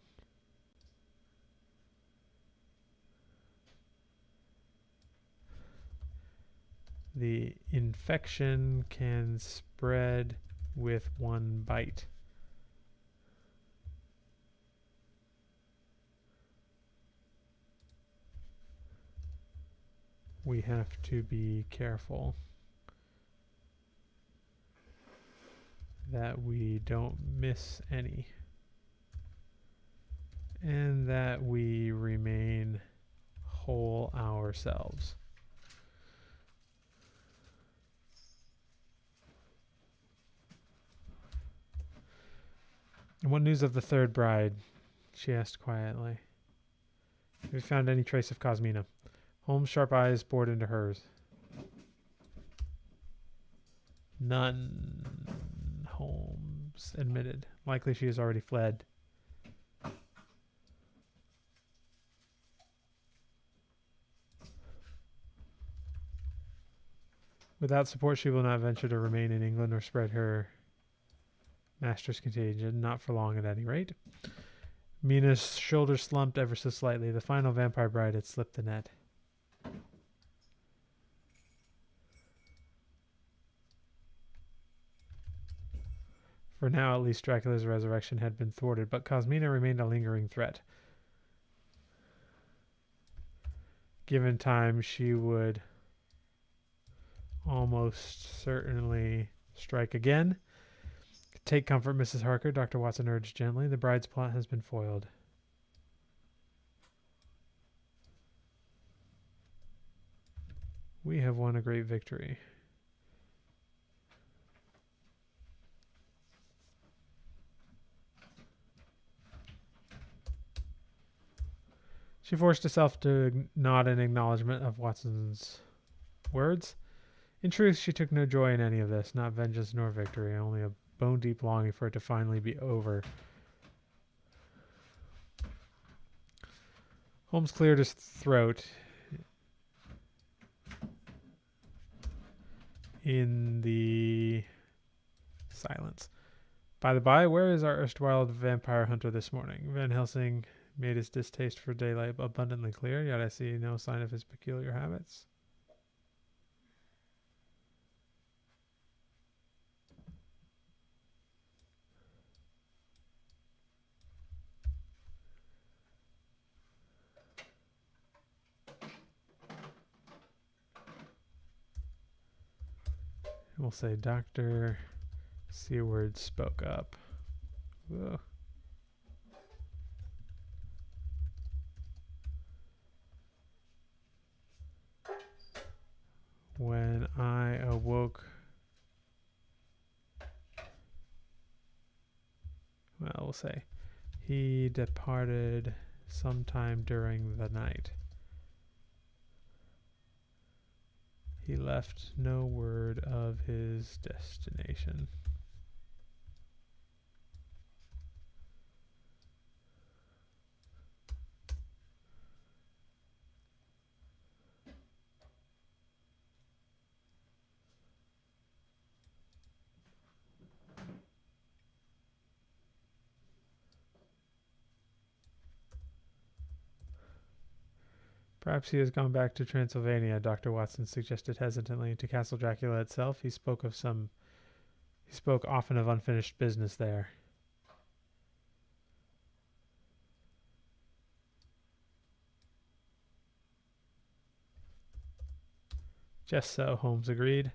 The infection can spread with one bite. We have to be careful that we don't miss any, and that we remain whole ourselves. And what news of the third bride? She asked quietly. Have you found any trace of Cosmina? Holmes' sharp eyes bored into hers. None, Holmes admitted. Likely she has already fled. Without support, she will not venture to remain in England or spread her master's contagion, not for long at any rate. Mina's shoulders slumped ever so slightly. The final vampire bride had slipped the net. For now, at least, Dracula's resurrection had been thwarted, but Cosmina remained a lingering threat. Given time, she would almost certainly strike again. Take comfort, Mrs. Harker, Dr. Watson urged gently. The bride's plot has been foiled. We have won a great victory. She forced herself to nod in acknowledgement of Watson's words. In truth, she took no joy in any of this, not vengeance nor victory, only a bone-deep longing for it to finally be over. Holmes cleared his throat in the silence. By the by, where is our erstwhile vampire hunter this morning? Van Helsing made his distaste for daylight abundantly clear, yet I see no sign of his peculiar habits. We'll say Dr. Seward spoke up. Whoa. When I awoke, well, we'll say, he departed sometime during the night. He left no word of his destination. Perhaps he has gone back to Transylvania, Dr. Watson suggested hesitantly. To Castle Dracula itself, he spoke often of unfinished business there. Just so, Holmes agreed.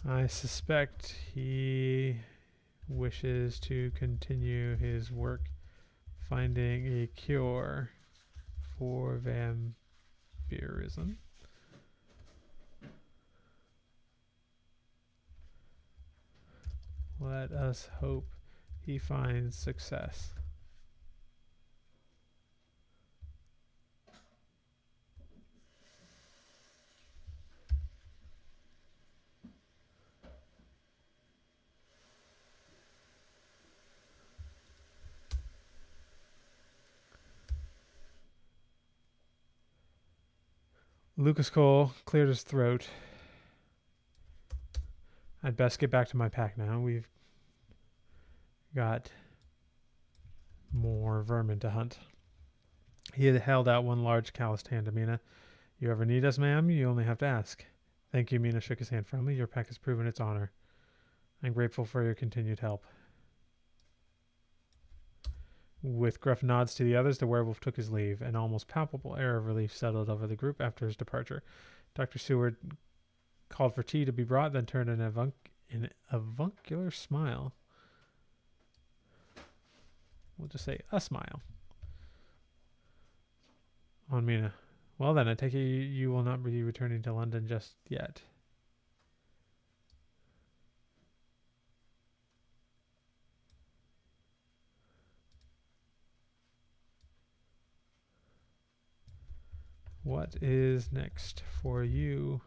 I suspect he wishes to continue his work finding a cure for vampirism. Let us hope he finds success. Lucas Cole cleared his throat. I'd best get back to my pack now. We've got more vermin to hunt. He had held out one large calloused hand to Mina. You ever need us, ma'am? You only have to ask. Thank you, Mina shook his hand firmly. Your pack has proven its honor. I'm grateful for your continued help. With gruff nods to the others, the werewolf took his leave. An almost palpable air of relief settled over the group after his departure. Dr. Seward called for tea to be brought, then turned an avuncular smile. We'll just say a smile. On Mina. Well then, I take it you will not be returning to London just yet. What is next for you,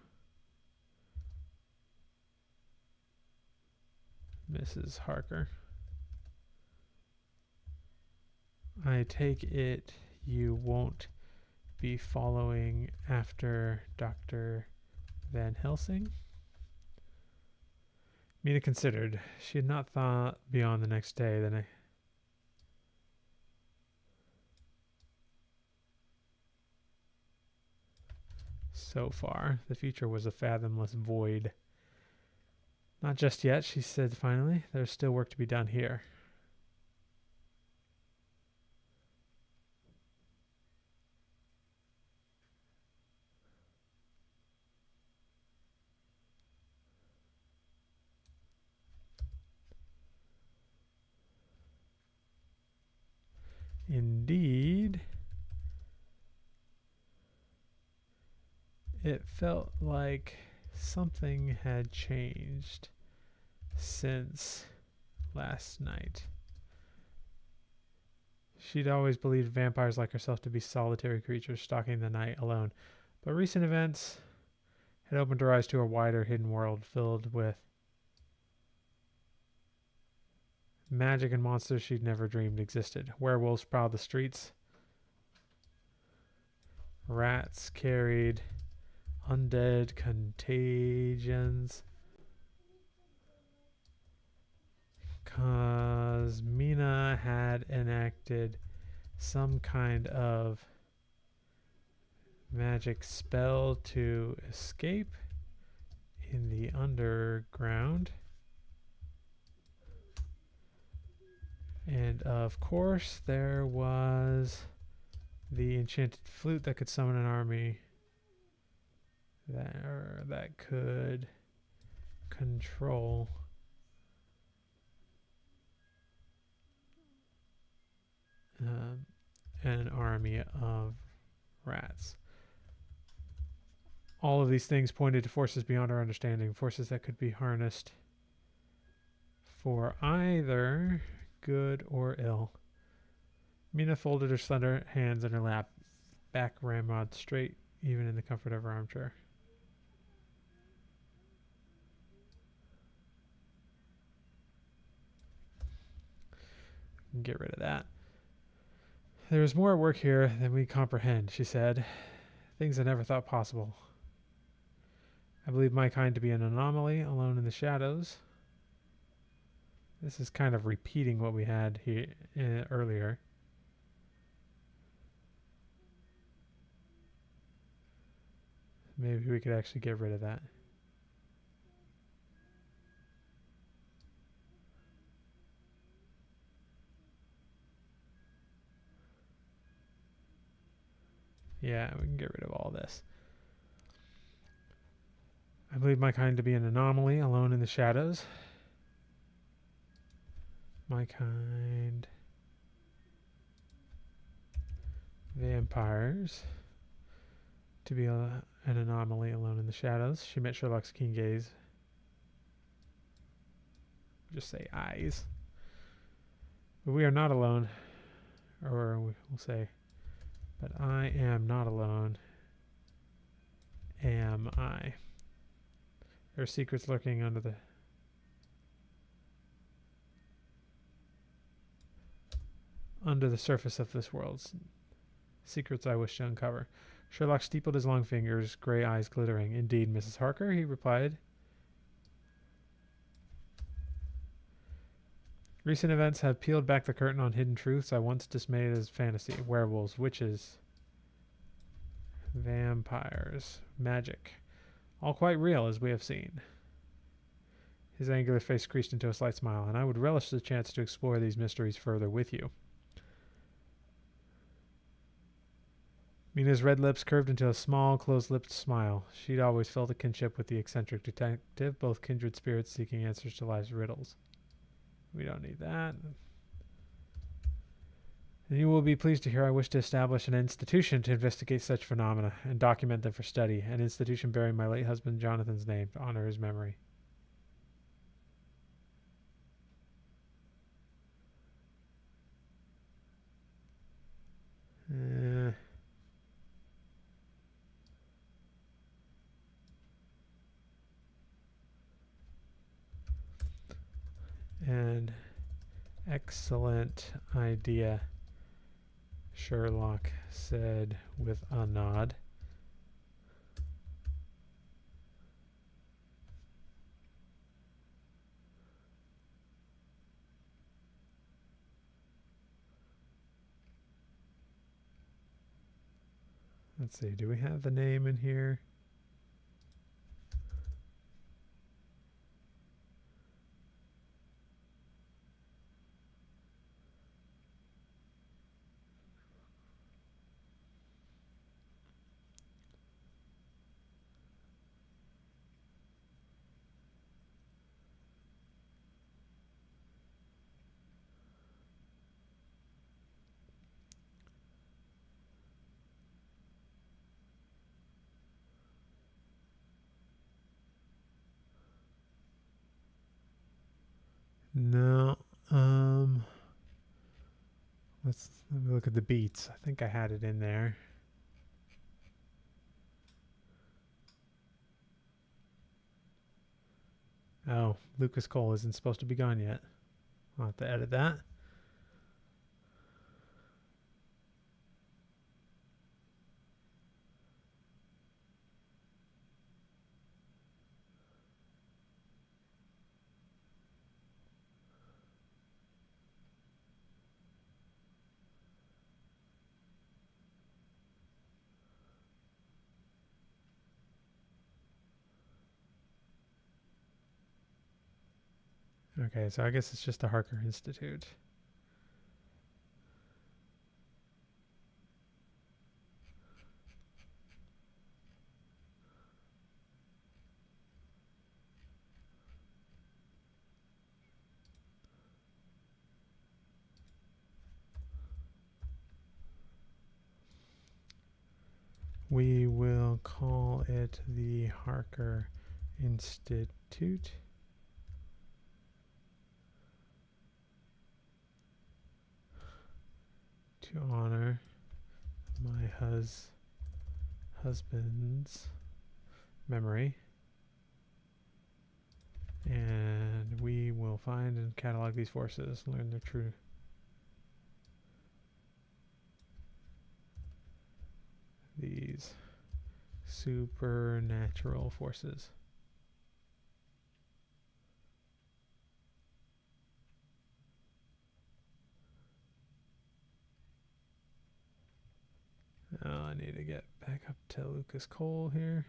Mrs. Harker? I take it you won't be following after Dr. Van Helsing? Mina considered. She had not thought beyond the next day. So far, the future was a fathomless void. Not just yet, she said finally. There's still work to be done here. Indeed. It felt like something had changed since last night. She'd always believed vampires like herself to be solitary creatures stalking the night alone, but recent events had opened her eyes to a wider hidden world filled with magic and monsters she'd never dreamed existed. Werewolves prowled the streets. Rats carried undead contagions. Cause Mina had enacted some kind of magic spell to escape in the underground. And of course, there was the enchanted flute that could summon an army that could control an army of rats. All of these things pointed to forces beyond our understanding, forces that could be harnessed for either good or ill. Mina folded her slender hands in her lap, back ramrod straight, even in the comfort of her armchair. Get rid of that. There is more at work here than we comprehend, she said. Things I never thought possible. I believe my kind to be an anomaly, alone in the shadows. This is kind of repeating what we had here earlier. Maybe we could actually get rid of that. Yeah, we can get rid of all this. I believe my kind to be an anomaly, alone in the shadows. My kind. Vampires. To be an anomaly, alone in the shadows. She met Sherlock's keen gaze. Just say eyes. But we are not alone. Or we'll say, but I am not alone. Am I? There are secrets lurking under the surface of this world. Secrets I wish to uncover. Sherlock steepled his long fingers, gray eyes glittering. Indeed, Mrs. Harker, he replied. Recent events have peeled back the curtain on hidden truths I once dismayed as fantasy. Werewolves, witches, vampires, magic. All quite real, as we have seen. His angular face creased into a slight smile, and I would relish the chance to explore these mysteries further with you. Mina's red lips curved into a small, close-lipped smile. She'd always felt a kinship with the eccentric detective, both kindred spirits seeking answers to life's riddles. We don't need that. And you will be pleased to hear I wish to establish an institution to investigate such phenomena and document them for study, an institution bearing my late husband Jonathan's name to honor his memory. And excellent idea, Sherlock said with a nod. Let's see, do we have the name in here? No. Let me look at the beats. I think I had it in there. Oh, Lucas Cole isn't supposed to be gone yet. I'll have to edit that. Okay, so I guess it's just the Harker Institute. We will call it the Harker Institute. To honor my husband's memory. And we will find and catalog these forces, learn their true. These supernatural forces. Oh, I need to get back up to Lucas Cole here.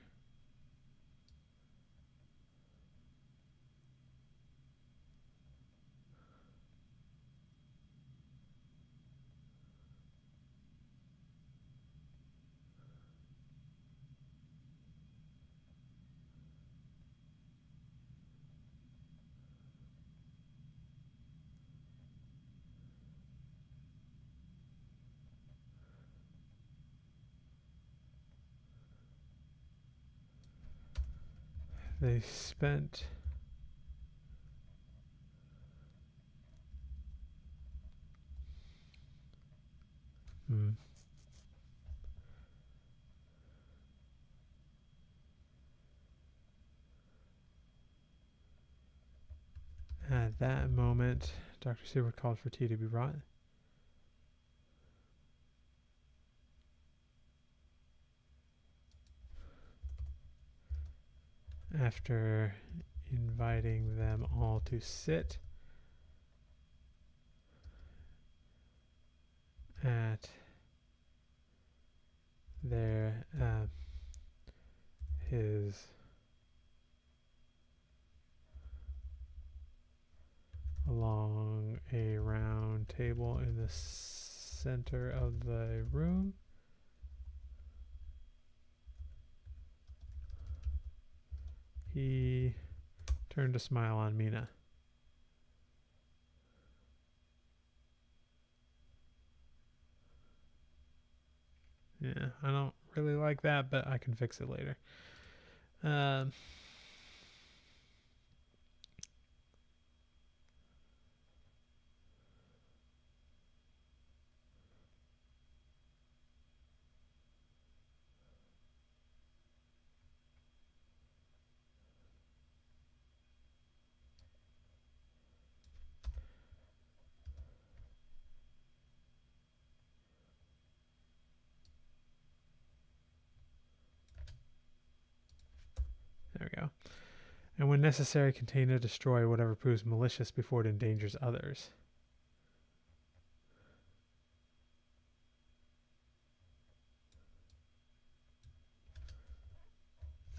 They spent At that moment, Dr. Seward called for tea to be brought. After inviting them all to sit at their his along a round table in the center of the room. He turned a smile on Mina. Yeah, I don't really like that, but I can fix it later. There we go. And when necessary, contain or destroy whatever proves malicious before it endangers others.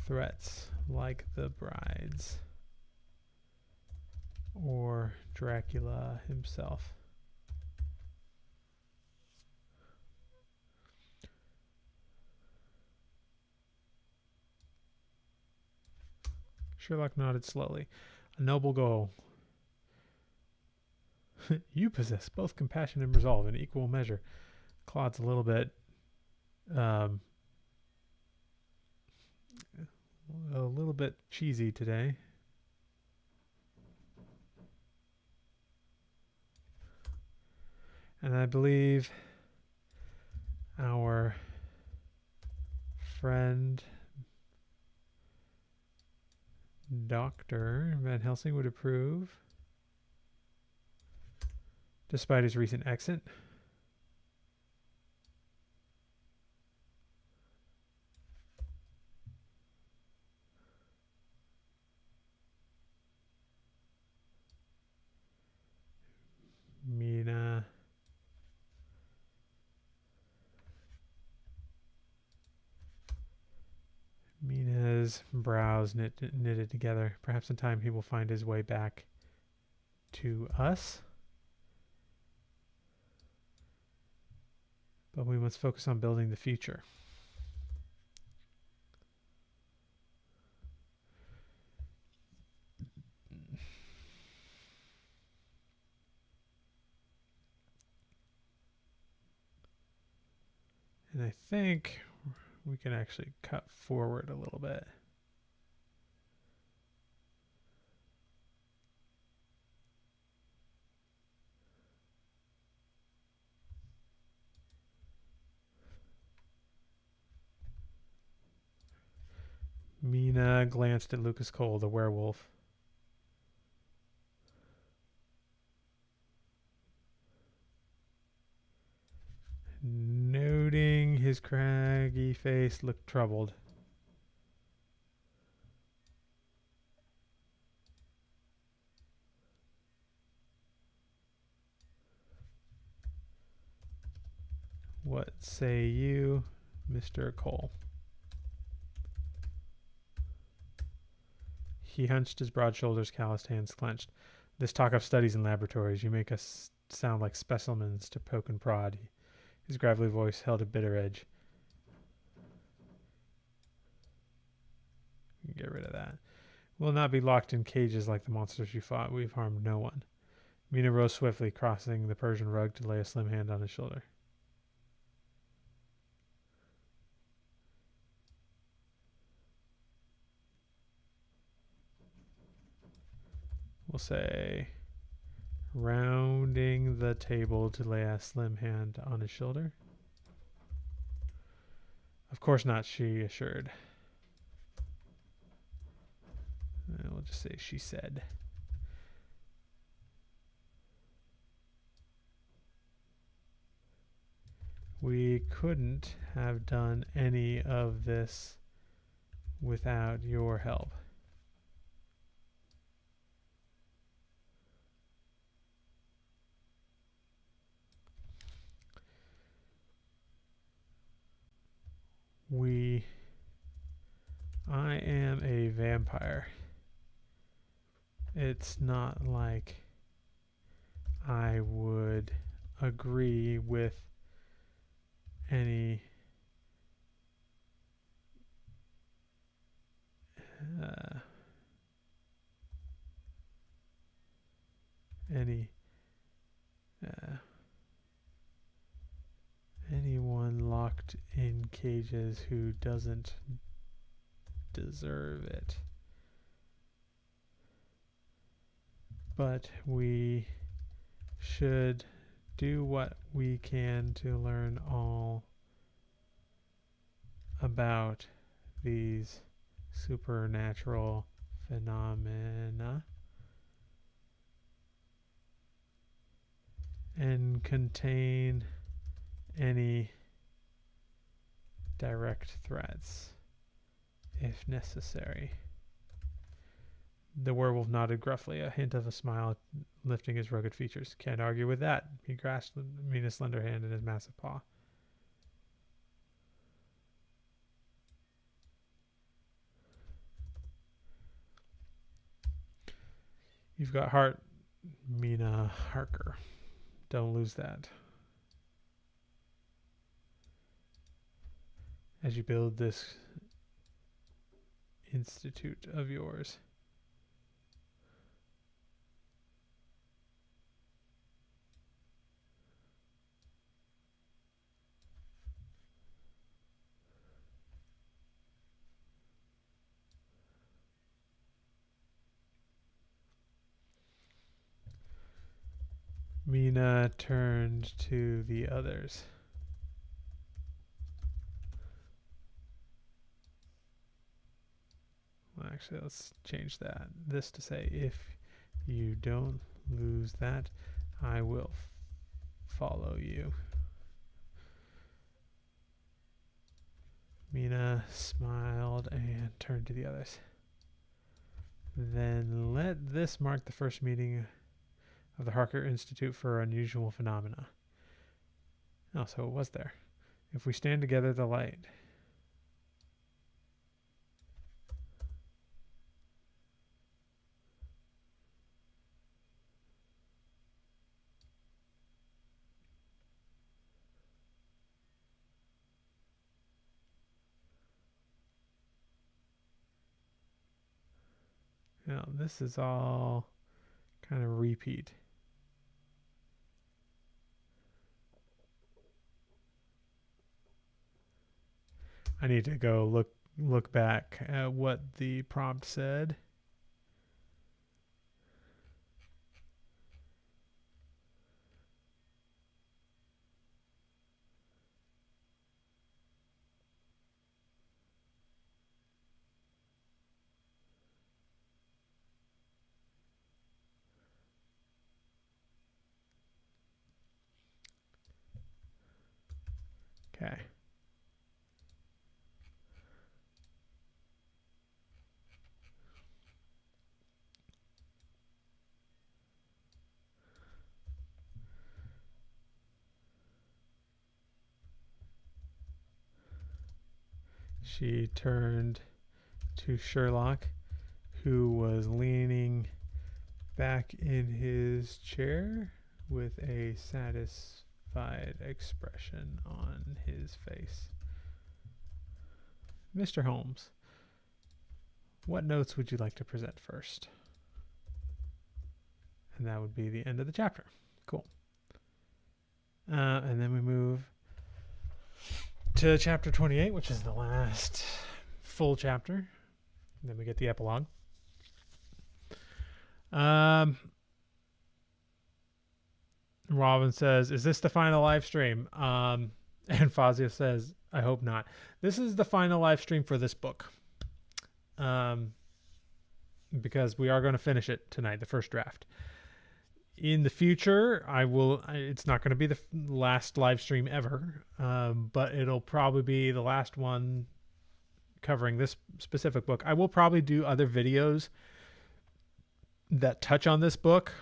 Threats like the bride's or Dracula himself. Sherlock nodded slowly. A noble goal. You possess both compassion and resolve in equal measure. Claude's a little bit cheesy today. And I believe our friend Dr. Van Helsing would approve, despite his recent exit. Mina's brows knitted together. Perhaps in time he will find his way back to us. But we must focus on building the future. And I think we can actually cut forward a little bit. Mina glanced at Lucas Cole, the werewolf. Noting his craggy face looked troubled. What say you, Mr. Cole? He hunched his broad shoulders, calloused hands clenched. This talk of studies and laboratories, you make us sound like specimens to poke and prod. His gravelly voice held a bitter edge. Get rid of that. We'll not be locked in cages like the monsters you fought. We've harmed no one. Mina rose swiftly, crossing the Persian rug to lay a slim hand on his shoulder. We'll say, rounding the table to lay a slim hand on his shoulder. Of course not, she assured. We'll just say she said. We couldn't have done any of this without your help. I am a vampire. It's not like I would agree with any anyone locked in cages who doesn't deserve it. But we should do what we can to learn all about these supernatural phenomena and contain any direct threats if necessary. The werewolf nodded gruffly, a hint of a smile lifting his rugged features. Can't argue with that. He grasped Mina's slender hand in his massive paw. You've got heart, Mina Harker. Don't lose that. As you build this institute of yours. Mina turned to the others. Well, actually, let's change this to say, if you don't lose that, I will follow you. Mina smiled and turned to the others. Then let this mark the first meeting of the Harker Institute for Unusual Phenomena. Oh, so it was there. If we stand together, the light. Now, this is all kind of repeat. I need to go look back at what the prompt said. Okay. She turned to Sherlock, who was leaning back in his chair with a satisfied expression on his face. Mr. Holmes, what notes would you like to present first? And that would be the end of the chapter. Cool. And then we move to chapter 28, which is the last full chapter. And then we get the epilogue. Robin says, "Is this the final live stream?" And Fazia says, "I hope not. This is the final live stream for this book. Because we are going to finish it tonight, the first draft. In the future, it's not going to be the last live stream ever, but it'll probably be the last one covering this specific book. I will probably do other videos that touch on this book,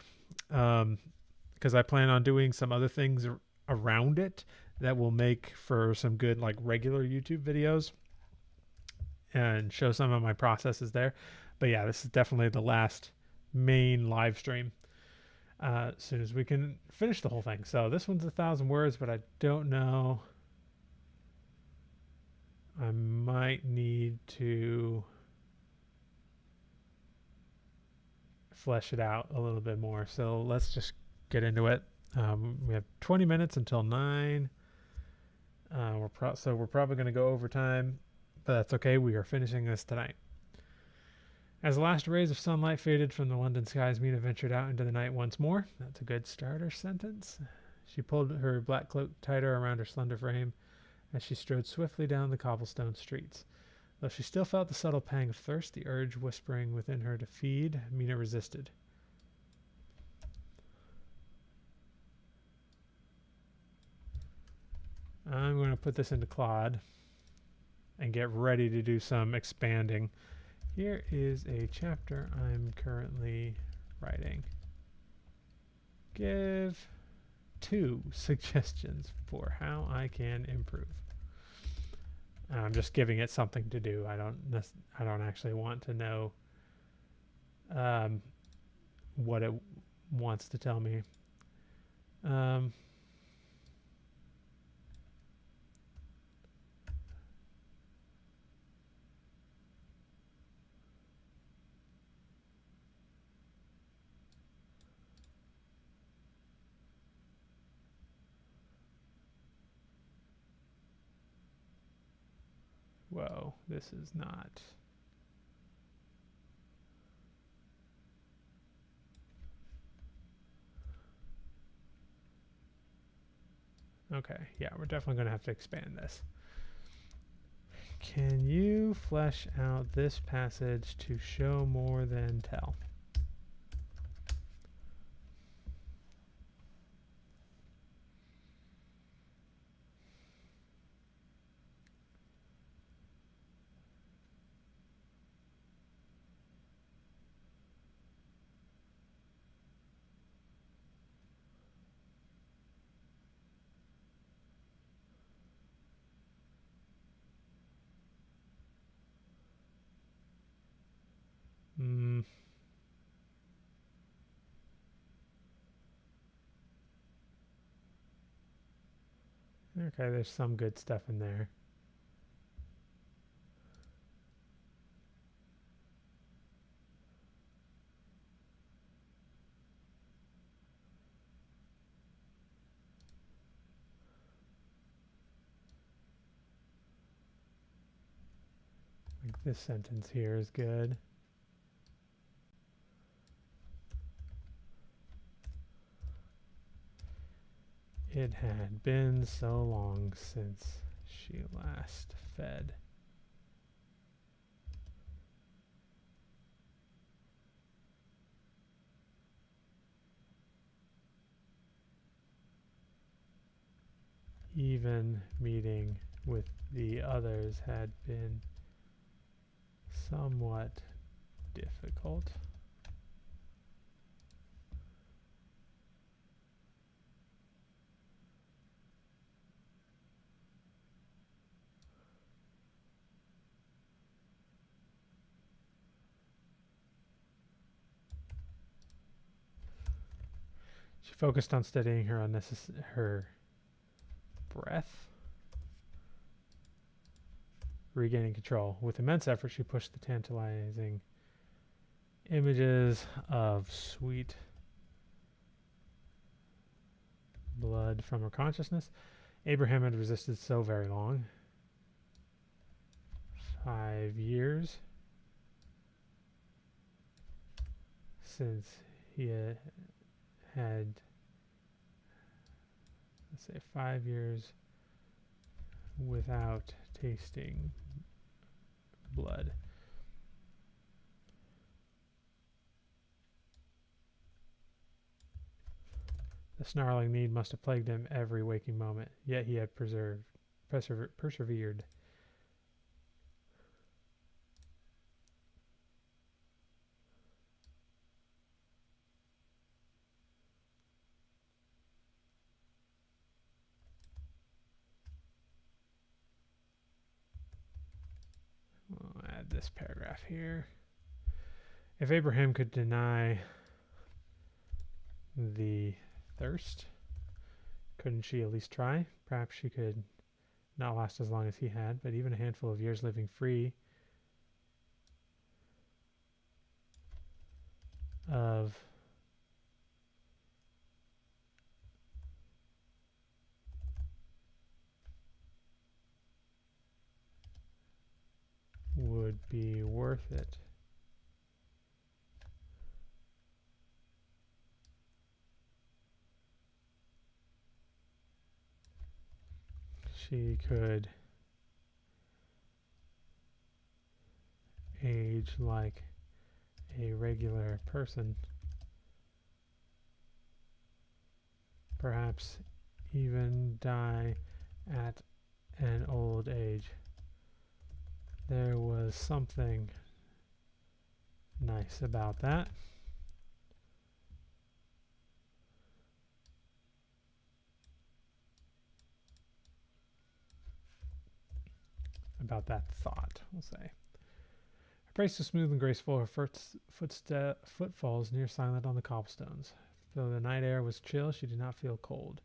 because I plan on doing some other things around it that will make for some good like regular YouTube videos and show some of my processes there. But yeah, this is definitely the last main live stream. As soon as we can finish the whole thing. So this one's 1,000 words, but I don't know. I might need to flesh it out a little bit more. So let's just get into it. We have 20 minutes until 9. So we're probably going to go over time, but that's okay. We are finishing this tonight. As the last rays of sunlight faded from the London skies, Mina ventured out into the night once more. That's a good starter sentence. She pulled her black cloak tighter around her slender frame as she strode swiftly down the cobblestone streets. Though she still felt the subtle pang of thirst, the urge whispering within her to feed, Mina resisted. I'm going to put this into Claude and get ready to do some expanding. Here is a chapter I'm currently writing. Give 2 suggestions for how I can improve. I'm just giving it something to do. I don't actually want to know what it wants to tell me. Whoa, this is not. Okay, yeah, we're definitely going to have to expand this. Can you flesh out this passage to show more than tell? Okay, there's some good stuff in there. this sentence here is good. It had been so long since she last fed. Even meeting with the others had been somewhat difficult. She focused on steadying her breath, regaining control. With immense effort, she pushed the tantalizing images of sweet blood from her consciousness. Abraham had resisted so very long. 5 years since he had, let's say 5 years without tasting blood. The snarling need must have plagued him every waking moment, yet he had persevered. I'll add this paragraph here. If Abraham could deny the thirst, couldn't she at least try? Perhaps she could not last as long as he had, but even a handful of years living free of would be worth it. She could age like a regular person, perhaps even die at an old age. There was something nice about that. About that thought, we'll say. Her pace was smooth and graceful, her footfalls near silent on the cobblestones. Though the night air was chill, she did not feel cold.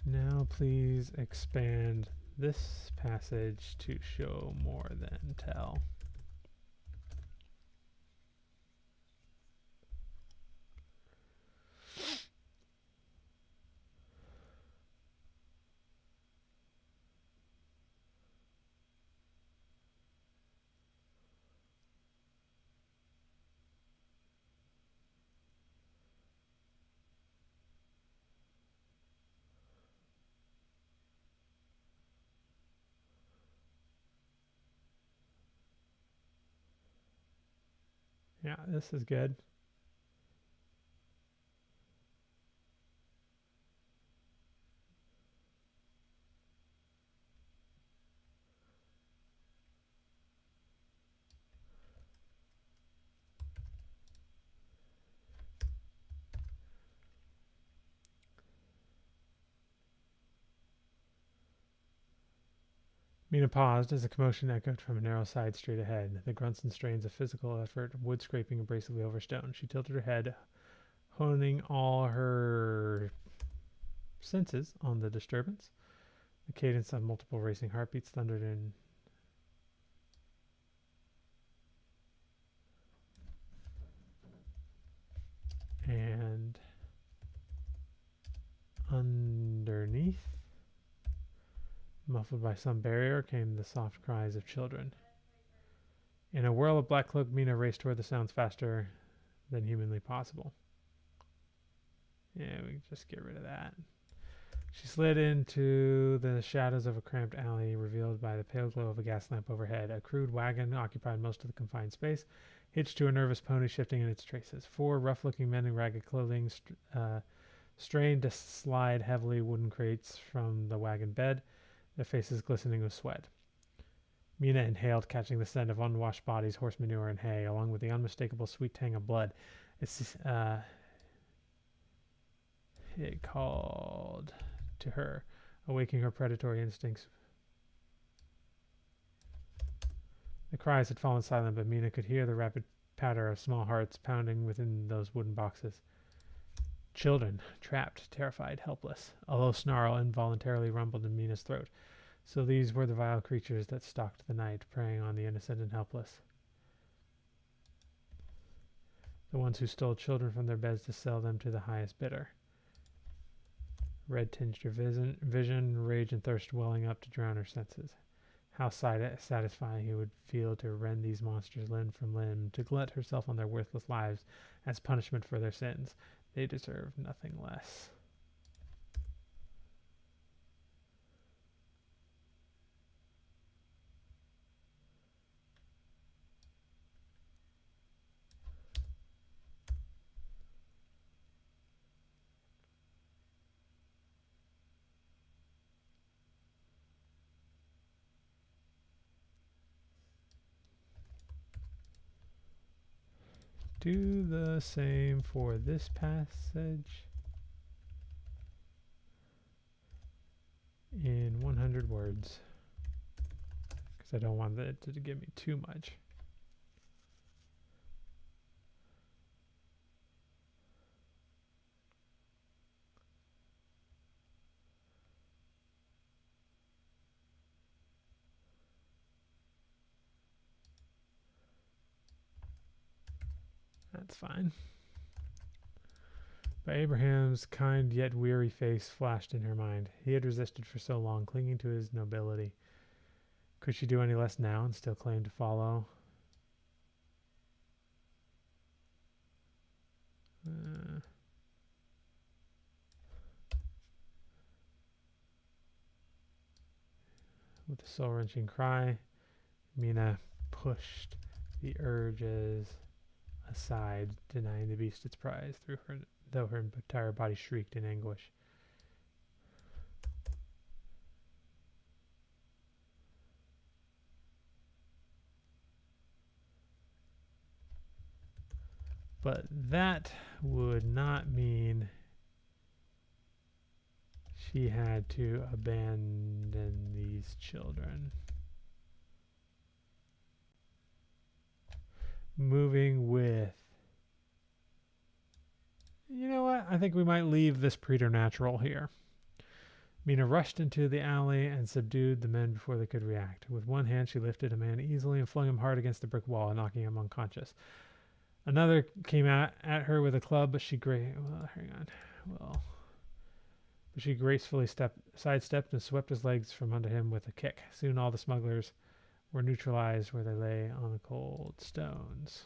Now please expand this passage to show more than tell. Yeah, this is good. Mina paused as a commotion echoed from a narrow side street ahead, the grunts and strains of physical effort, wood scraping abrasively over stone. She tilted her head, honing all her senses on the disturbance. The cadence of multiple racing heartbeats thundered in Muffled by some barrier came the soft cries of children. In a whirl of black cloak, Mina raced toward the sounds faster than humanly possible. Yeah, we can just get rid of that. She slid into the shadows of a cramped alley, revealed by the pale glow of a gas lamp overhead. A crude wagon occupied most of the confined space, hitched to a nervous pony shifting in its traces. Four rough-looking men in ragged clothing strained to slide heavily wooden crates from the wagon bed, their faces glistening with sweat. Mina inhaled, catching the scent of unwashed bodies, horse manure, and hay, along with the unmistakable sweet tang of blood. It called to her, awaking her predatory instincts. The cries had fallen silent, but Mina could hear the rapid patter of small hearts pounding within those wooden boxes. Children, trapped, terrified, helpless. A low snarl involuntarily rumbled in Mina's throat. So these were the vile creatures that stalked the night, preying on the innocent and helpless. The ones who stole children from their beds to sell them to the highest bidder. Red tinged her vision, rage and thirst welling up to drown her senses. How satisfying it would feel to rend these monsters limb from limb, to glut herself on their worthless lives as punishment for their sins. They deserve nothing less. Do the same for this passage in 100 words, because I don't want it to give me too much. That's fine. But Abraham's kind yet weary face flashed in her mind. He had resisted for so long, clinging to his nobility. Could she do any less now and still claim to follow? With a soul-wrenching cry, Mina pushed the urges aside, denying the beast its prize, though her entire body shrieked in anguish. But that would not mean she had to abandon these children. Moving with... You know what? I think we might leave this preternatural here. Mina rushed into the alley and subdued the men before they could react. With one hand, she lifted a man easily and flung him hard against the brick wall, knocking him unconscious. Another came at her with a club, but she gracefully sidestepped and swept his legs from under him with a kick. Soon all the smugglers were neutralized where they lay on the cold stones.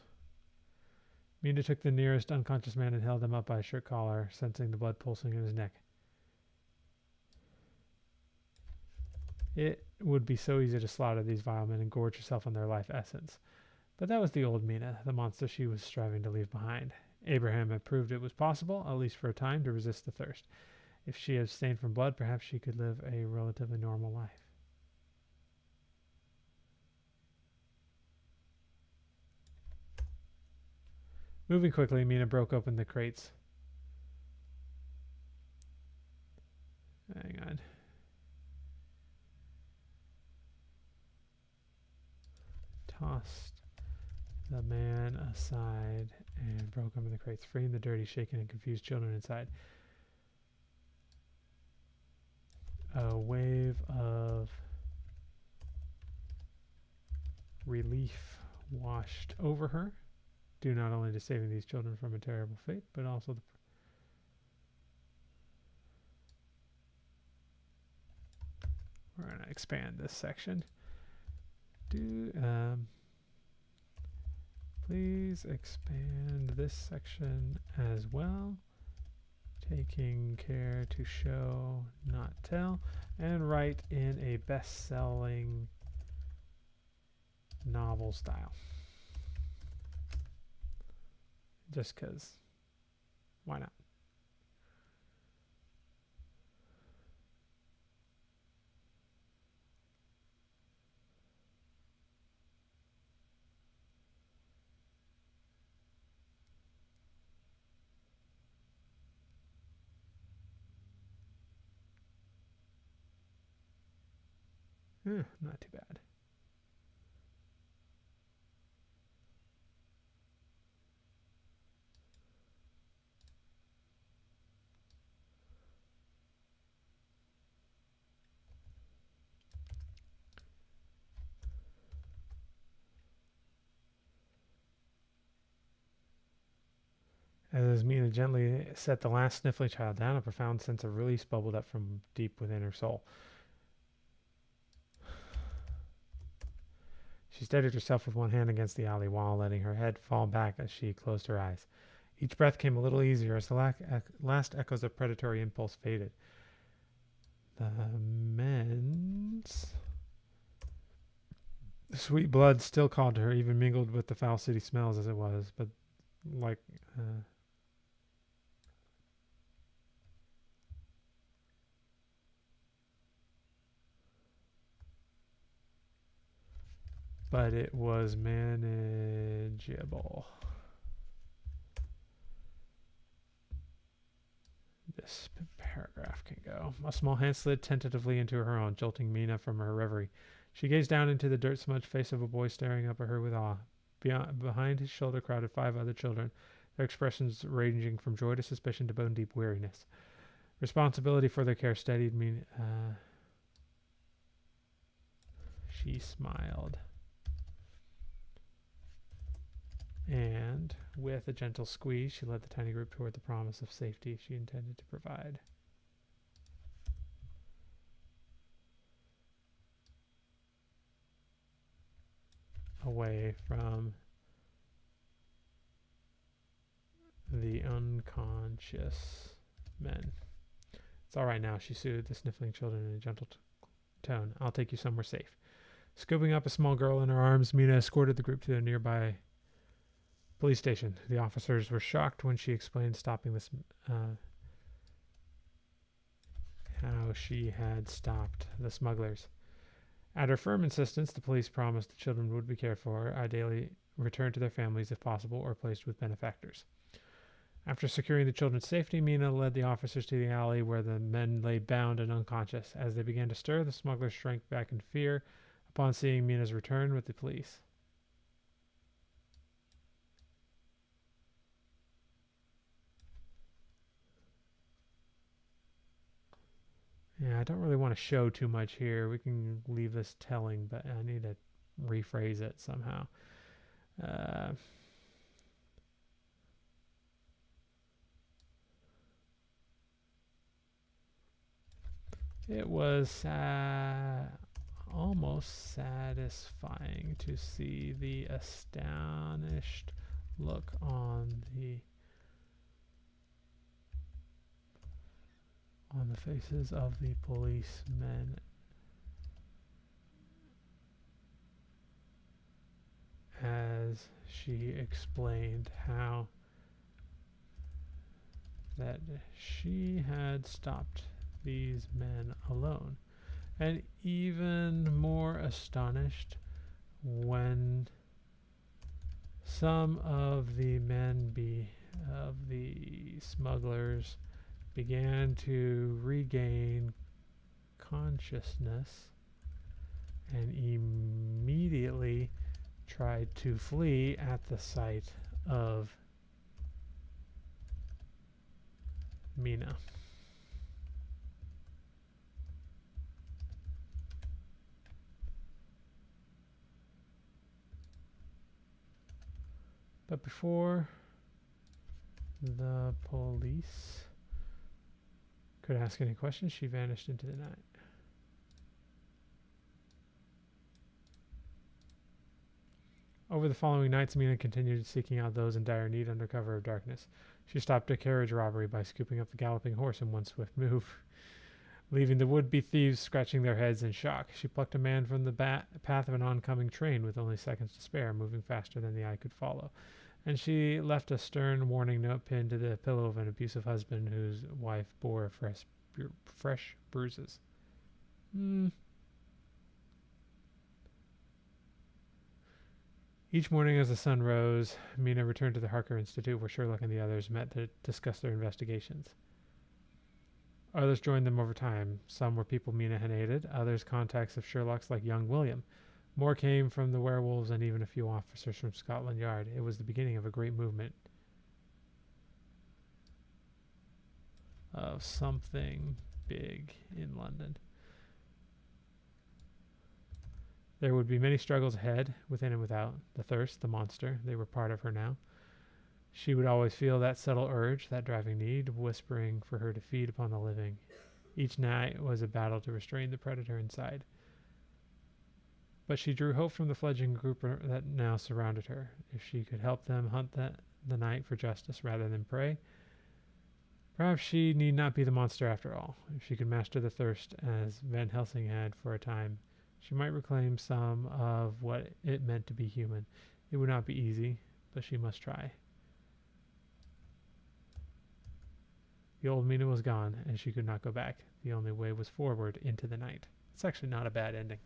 Mina took the nearest unconscious man and held him up by a shirt collar, sensing the blood pulsing in his neck. It would be so easy to slaughter these vile men and gorge herself on their life essence. But that was the old Mina, the monster she was striving to leave behind. Abraham had proved it was possible, at least for a time, to resist the thirst. If she abstained from blood, perhaps she could live a relatively normal life. Moving quickly, Mina broke open the crates. Hang on. Tossed the man aside and broke open the crates, freeing the dirty, shaken, and confused children inside. A wave of relief washed over her, due not only to saving these children from a terrible fate, but also we're gonna expand this section. Please expand this section as well. Taking care to show, not tell, and write in a best-selling novel style. Just because, why not? Not too bad. As Mina gently set the last sniffling child down, a profound sense of release bubbled up from deep within her soul. She steadied herself with one hand against the alley wall, letting her head fall back as she closed her eyes. Each breath came a little easier as the last echoes of predatory impulse faded. The men's sweet blood still called to her, even mingled with the foul city smells as it was, but like... but it was manageable. This paragraph can go. A small hand slid tentatively into her own, jolting Mina from her reverie. She gazed down into the dirt-smudged face of a boy staring up at her with awe. Behind his shoulder crowded 5 other children, their expressions ranging from joy to suspicion to bone-deep weariness. Responsibility for their care steadied Mina. She smiled. And with a gentle squeeze, she led the tiny group toward the promise of safety she intended to provide. Away from the unconscious men. It's all right now, she soothed the sniffling children in a gentle tone. I'll take you somewhere safe. Scooping up a small girl in her arms, Mina escorted the group to a nearby police station. The officers were shocked when she explained stopping this, how she had stopped the smugglers. At her firm insistence, the police promised the children would be cared for, ideally returned to their families if possible, or placed with benefactors. After securing the children's safety, Mina led the officers to the alley where the men lay bound and unconscious. As they began to stir, the smugglers shrank back in fear upon seeing Mina's return with the police. Yeah, I don't really want to show too much here. We can leave this telling, but I need to rephrase it somehow. It was almost satisfying to see the astonished look on the faces of the policemen as she explained how that she had stopped these men alone, and even more astonished when some of the men of the smugglers began to regain consciousness and immediately tried to flee at the sight of Mina. But before the police could ask any questions, she vanished into the night. Over the following nights, Mina continued seeking out those in dire need under cover of darkness. She stopped a carriage robbery by scooping up the galloping horse in one swift move, leaving the would-be thieves scratching their heads in shock. She plucked a man from the path of an oncoming train with only seconds to spare, moving faster than the eye could follow. And she left a stern warning note pinned to the pillow of an abusive husband whose wife bore fresh bruises. Each morning as the sun rose, Mina returned to the Harker Institute where Sherlock and the others met to discuss their investigations. Others joined them over time. Some were people Mina had aided, others contacts of Sherlock's like young William. More came from the werewolves and even a few officers from Scotland Yard. It was the beginning of a great movement. Of something big in London. There would be many struggles ahead, within and without. The thirst, the monster, they were part of her now. She would always feel that subtle urge, that driving need, whispering for her to feed upon the living. Each night was a battle to restrain the predator inside. But she drew hope from the fledgling group that now surrounded her. If she could help them hunt the night for justice rather than prey, perhaps she need not be the monster after all. If she could master the thirst as Van Helsing had for a time, she might reclaim some of what it meant to be human. It would not be easy, but she must try. The old Mina was gone, and she could not go back. The only way was forward into the night. It's actually not a bad ending.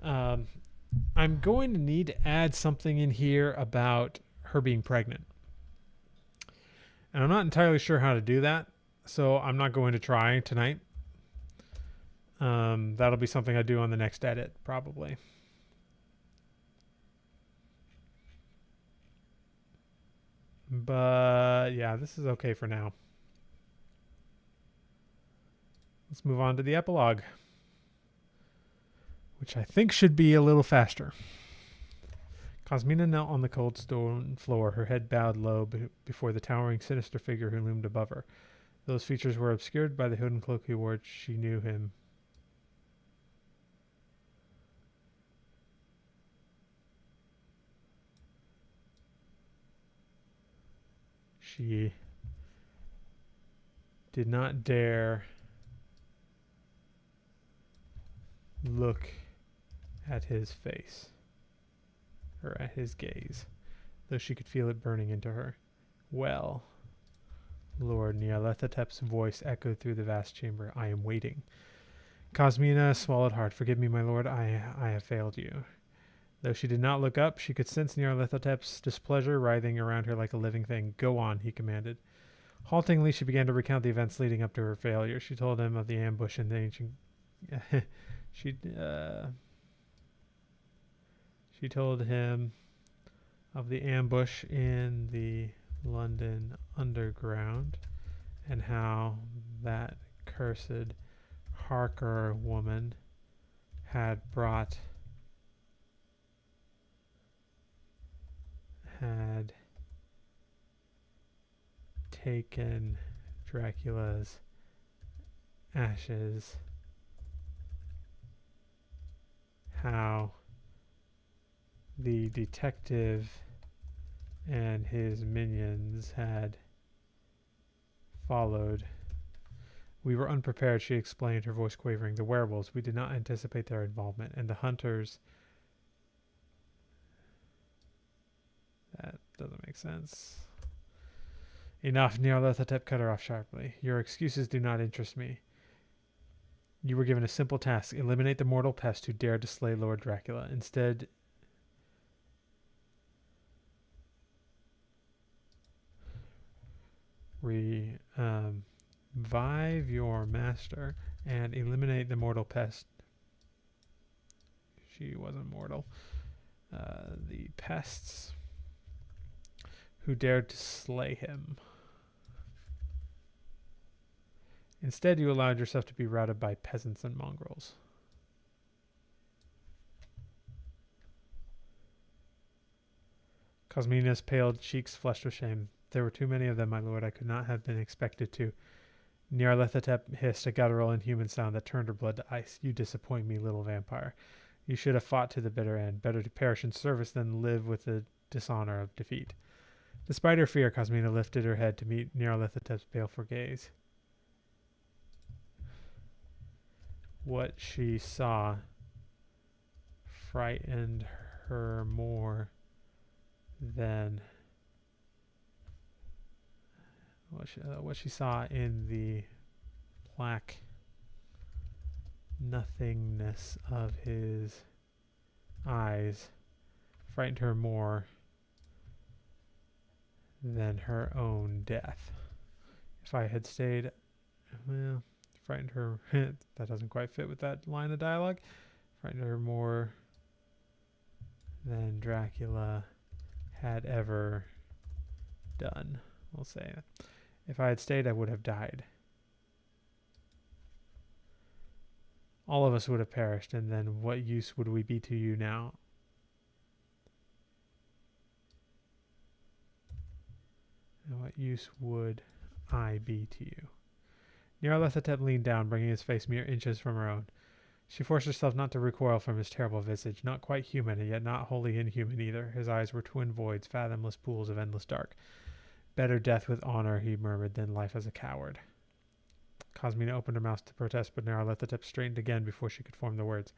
I'm going to need to add something in here about her being pregnant. And I'm not entirely sure how to do that, so I'm not going to try tonight. That'll be something I do on the next edit, probably. But yeah, this is okay for now. Let's move on to the epilogue, which I think should be a little faster. Cosmina knelt on the cold stone floor, her head bowed low before the towering, sinister figure who loomed above her. Those features were obscured by the hood and cloak he wore. She knew him. She did not dare look at his face, or at his gaze, though she could feel it burning into her. Well, Lord Nyarlathotep's voice echoed through the vast chamber. I am waiting. Cosmina swallowed hard. Forgive me, my lord, I have failed you. Though she did not look up, she could sense Nyarlathotep's displeasure writhing around her like a living thing. Go on, he commanded. Haltingly, she began to recount the events leading up to her failure. She told him of the ambush in the ancient... She told him of the ambush in the London Underground and how that cursed Harker woman had taken Dracula's ashes, how the detective and his minions had followed. We were unprepared, she explained, her voice quavering. The werewolves, we did not anticipate their involvement, and the hunters... That doesn't make sense. Enough, Nyarlathotep cut her off sharply. Your excuses do not interest me. You were given a simple task. Eliminate the mortal pest who dared to slay Lord Dracula. Instead... revive your master and eliminate the mortal pest. She wasn't mortal. The pests who dared to slay him. Instead, you allowed yourself to be routed by peasants and mongrels. Cosmina's pale cheeks flushed with shame. There were too many of them, my lord. I could not have been expected to. Nyarlathotep hissed a guttural inhuman sound that turned her blood to ice. You disappoint me, little vampire. You should have fought to the bitter end. Better to perish in service than live with the dishonor of defeat. Despite her fear, Cosmina lifted her head to meet Nyarlathotep's baleful gaze. What she saw frightened her more than what she saw in the black nothingness of his eyes frightened her more than her own death. If I had stayed, well, frightened her. That doesn't quite fit with that line of dialogue. Frightened her more than Dracula had ever done. We'll say, if I had stayed, I would have died. All of us would have perished, and then what use would we be to you now? And what use would I be to you? Nyarlathotep leaned down, bringing his face mere inches from her own. She forced herself not to recoil from his terrible visage, not quite human, and yet not wholly inhuman either. His eyes were twin voids, fathomless pools of endless dark. Better death with honor, he murmured, than life as a coward. Cosmina opened her mouth to protest, but Nyarlathotep straightened again before she could form the words.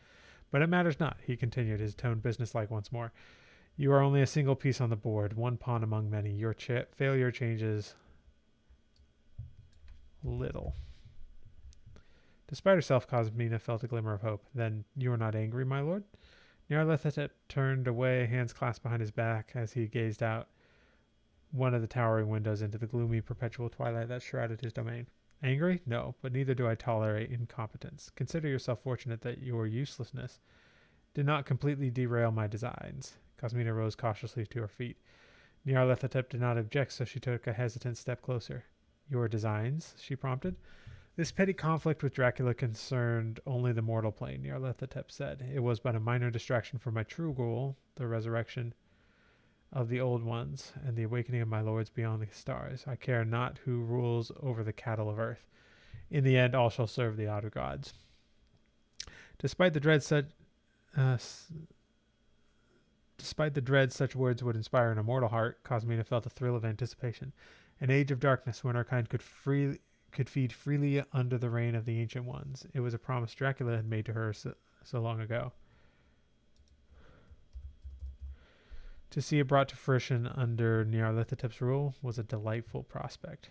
But it matters not, he continued, his tone businesslike once more. You are only a single piece on the board, one pawn among many. Your failure changes little. Despite herself, Cosmina felt a glimmer of hope. Then, you are not angry, my lord? Nyarlathotep turned away, hands clasped behind his back, as he gazed out one of the towering windows into the gloomy, perpetual twilight that shrouded his domain. Angry? No, but neither do I tolerate incompetence. Consider yourself fortunate that your uselessness did not completely derail my designs. Cosmina rose cautiously to her feet. Nyarlathotep did not object, so she took a hesitant step closer. Your designs? She prompted. This petty conflict with Dracula concerned only the mortal plane, Nyarlathotep said. It was but a minor distraction from my true goal, the resurrection of the old ones and the awakening of my lords beyond the stars. I care not who rules over the cattle of earth. In the end, all shall serve the outer gods. Despite the dread such words would inspire an immortal heart, Cosmina felt a thrill of anticipation. An age of darkness when our kind could feed freely under the reign of the Ancient Ones. It was a promise Dracula had made to her so long ago. To see it brought to fruition under Nyarlathotep's rule was a delightful prospect.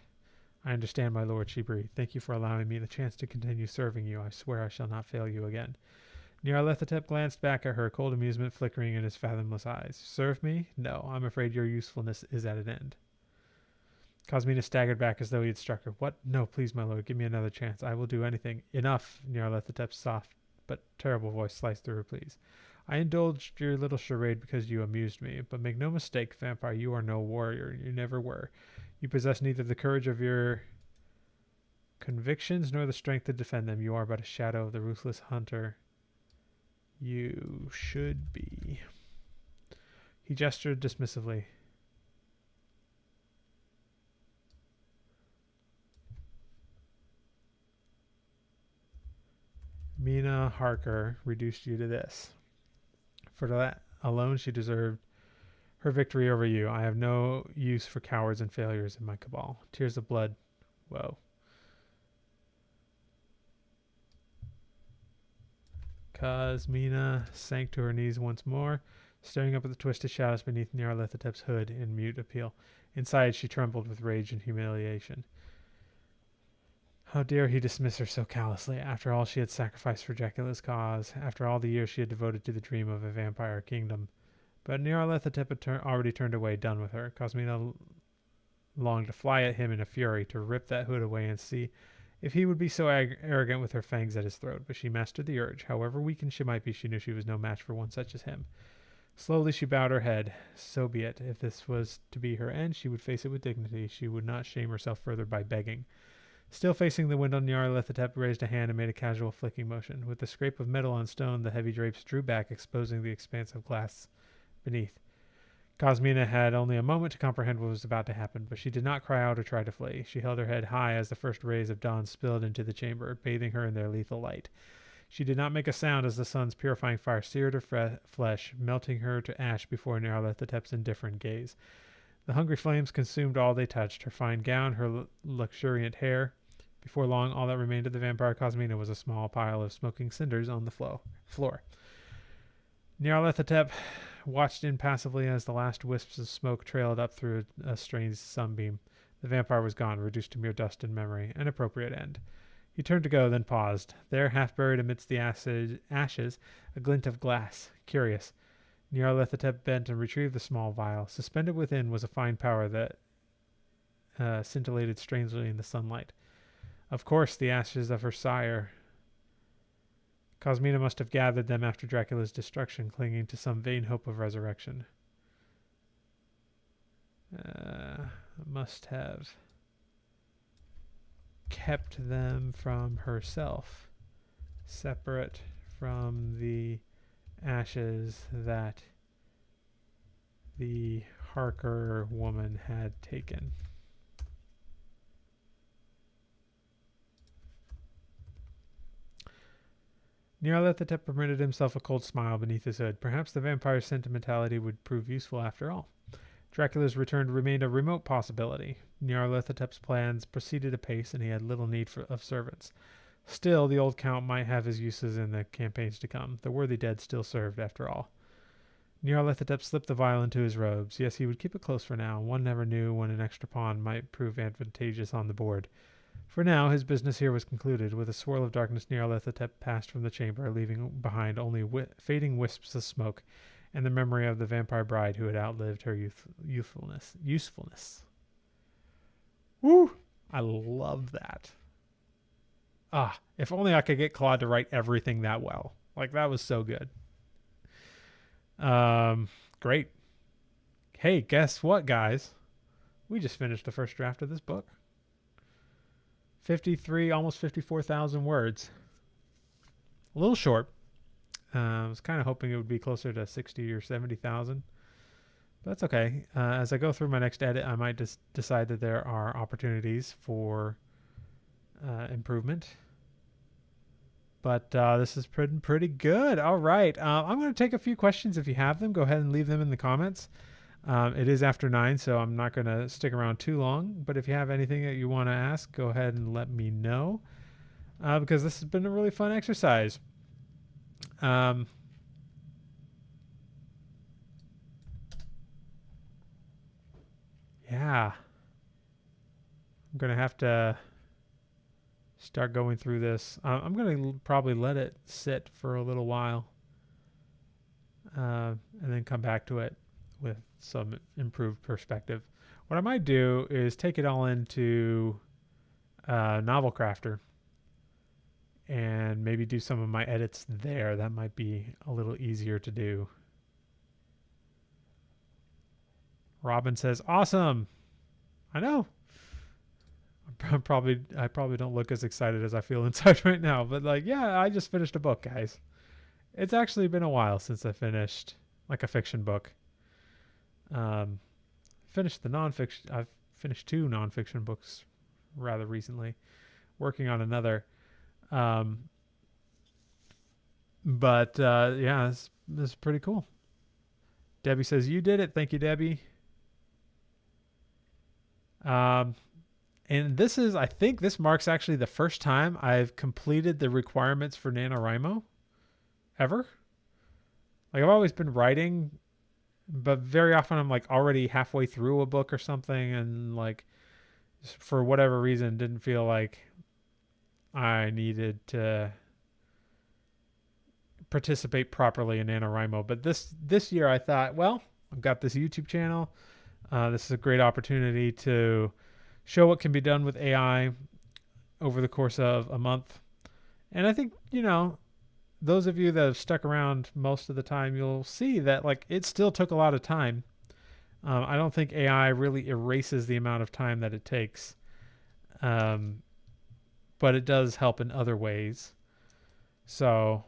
I understand, my lord, she breathed. Thank you for allowing me the chance to continue serving you. I swear I shall not fail you again. Nyarlathotep glanced back at her, cold amusement flickering in his fathomless eyes. Serve me? No, I'm afraid your usefulness is at an end. Cosmina staggered back as though he had struck her. What? No, please, my lord, give me another chance. I will do anything. Enough, Nyarlathotep's soft but terrible voice sliced through her pleas. I indulged your little charade because you amused me, but make no mistake, vampire, you are no warrior. You never were. You possess neither the courage of your convictions nor the strength to defend them. You are but a shadow of the ruthless hunter you should be. He gestured dismissively. Mina Harker reduced you to this. For that alone, she deserved her victory over you. I have no use for cowards and failures in my cabal. Tears of blood. Whoa. Cosmina sank to her knees once more, staring up at the twisted shadows beneath Nyarlathotep's hood in mute appeal. Inside, she trembled with rage and humiliation. How dare he dismiss her so callously, after all she had sacrificed for Dracula's cause, after all the years she had devoted to the dream of a vampire kingdom. But Nyarlathotep had already turned away, done with her. Cosmina longed to fly at him in a fury, to rip that hood away and see if he would be so arrogant with her fangs at his throat. But she mastered the urge. However weakened she might be, she knew she was no match for one such as him. Slowly she bowed her head. So be it. If this was to be her end, she would face it with dignity. She would not shame herself further by begging. Still facing the window, Nyarlathotep raised a hand and made a casual flicking motion. With the scrape of metal on stone, the heavy drapes drew back, exposing the expanse of glass beneath. Cosmina had only a moment to comprehend what was about to happen, but she did not cry out or try to flee. She held her head high as the first rays of dawn spilled into the chamber, bathing her in their lethal light. She did not make a sound as the sun's purifying fire seared her flesh, melting her to ash before Nyarlathotep's indifferent gaze. The hungry flames consumed all they touched, her fine gown, her luxuriant hair. Before long, all that remained of the vampire Cosmina was a small pile of smoking cinders on the floor. Nyarlathotep watched impassively as the last wisps of smoke trailed up through a strange sunbeam. The vampire was gone, reduced to mere dust and memory, an appropriate end. He turned to go, then paused. There, half buried amidst the ashes, a glint of glass. Curious. Nyarlathotep bent and retrieved the small vial. Suspended within was a fine powder that scintillated strangely in the sunlight. Of course, the ashes of her sire. Cosmina must have gathered them after Dracula's destruction, clinging to some vain hope of resurrection. Must have kept them from herself, separate from the ashes that the Harker woman had taken. Nyarlathotep permitted himself a cold smile beneath his hood. Perhaps the vampire's sentimentality would prove useful after all. Dracula's return remained a remote possibility. Nyarlathotep's plans proceeded apace, and he had little need of servants. Still, the old count might have his uses in the campaigns to come. The worthy dead still served, after all. Nyarlathotep slipped the vial into his robes. Yes, he would keep it close for now. One never knew when an extra pawn might prove advantageous on the board. For now, his business here was concluded. With a swirl of darkness, Nyarlathotep passed from the chamber, leaving behind only fading wisps of smoke and the memory of the vampire bride who had outlived her usefulness. Woo! I love that. If only I could get Claude to write everything that well. Like, that was so good. Great. Hey, guess what, guys? We just finished the first draft of this book. 53, almost 54,000 words. A little short. I was kind of hoping it would be closer to 60 or 70,000. But that's okay. As I go through my next edit, I might just decide that there are opportunities for improvement. But this is pretty good. All right. I'm going to take a few questions. If you have them, go ahead and leave them in the comments. It is after 9, so I'm not going to stick around too long. But if you have anything that you want to ask, go ahead and let me know. Because this has been a really fun exercise. Yeah. I'm going to have to start going through this. I'm going to probably let it sit for a little while. And then come back to it with some improved perspective. What I might do is take it all into Novel Crafter and maybe do some of my edits there. That might be a little easier to do. Robin says, awesome. I know. I probably don't look as excited as I feel inside right now, but like, yeah, I just finished a book, guys. It's actually been a while since I finished like a fiction book. Finished the nonfiction. I've finished 2 nonfiction books rather recently, working on another. But yeah, this is pretty cool. Debbie says, you did it. Thank you, Debbie. And this is, I think this marks actually the first time I've completed the requirements for NaNoWriMo ever. Like, I've always been writing, but very often I'm like already halfway through a book or something, and like for whatever reason didn't feel like I needed to participate properly in NaNoWriMo. But this year I thought, well, I've got this YouTube channel. This is a great opportunity to show what can be done with AI over the course of a month. And I think, those of you that have stuck around most of the time, you'll see that like it still took a lot of time. I don't think AI really erases the amount of time that it takes. But it does help in other ways. So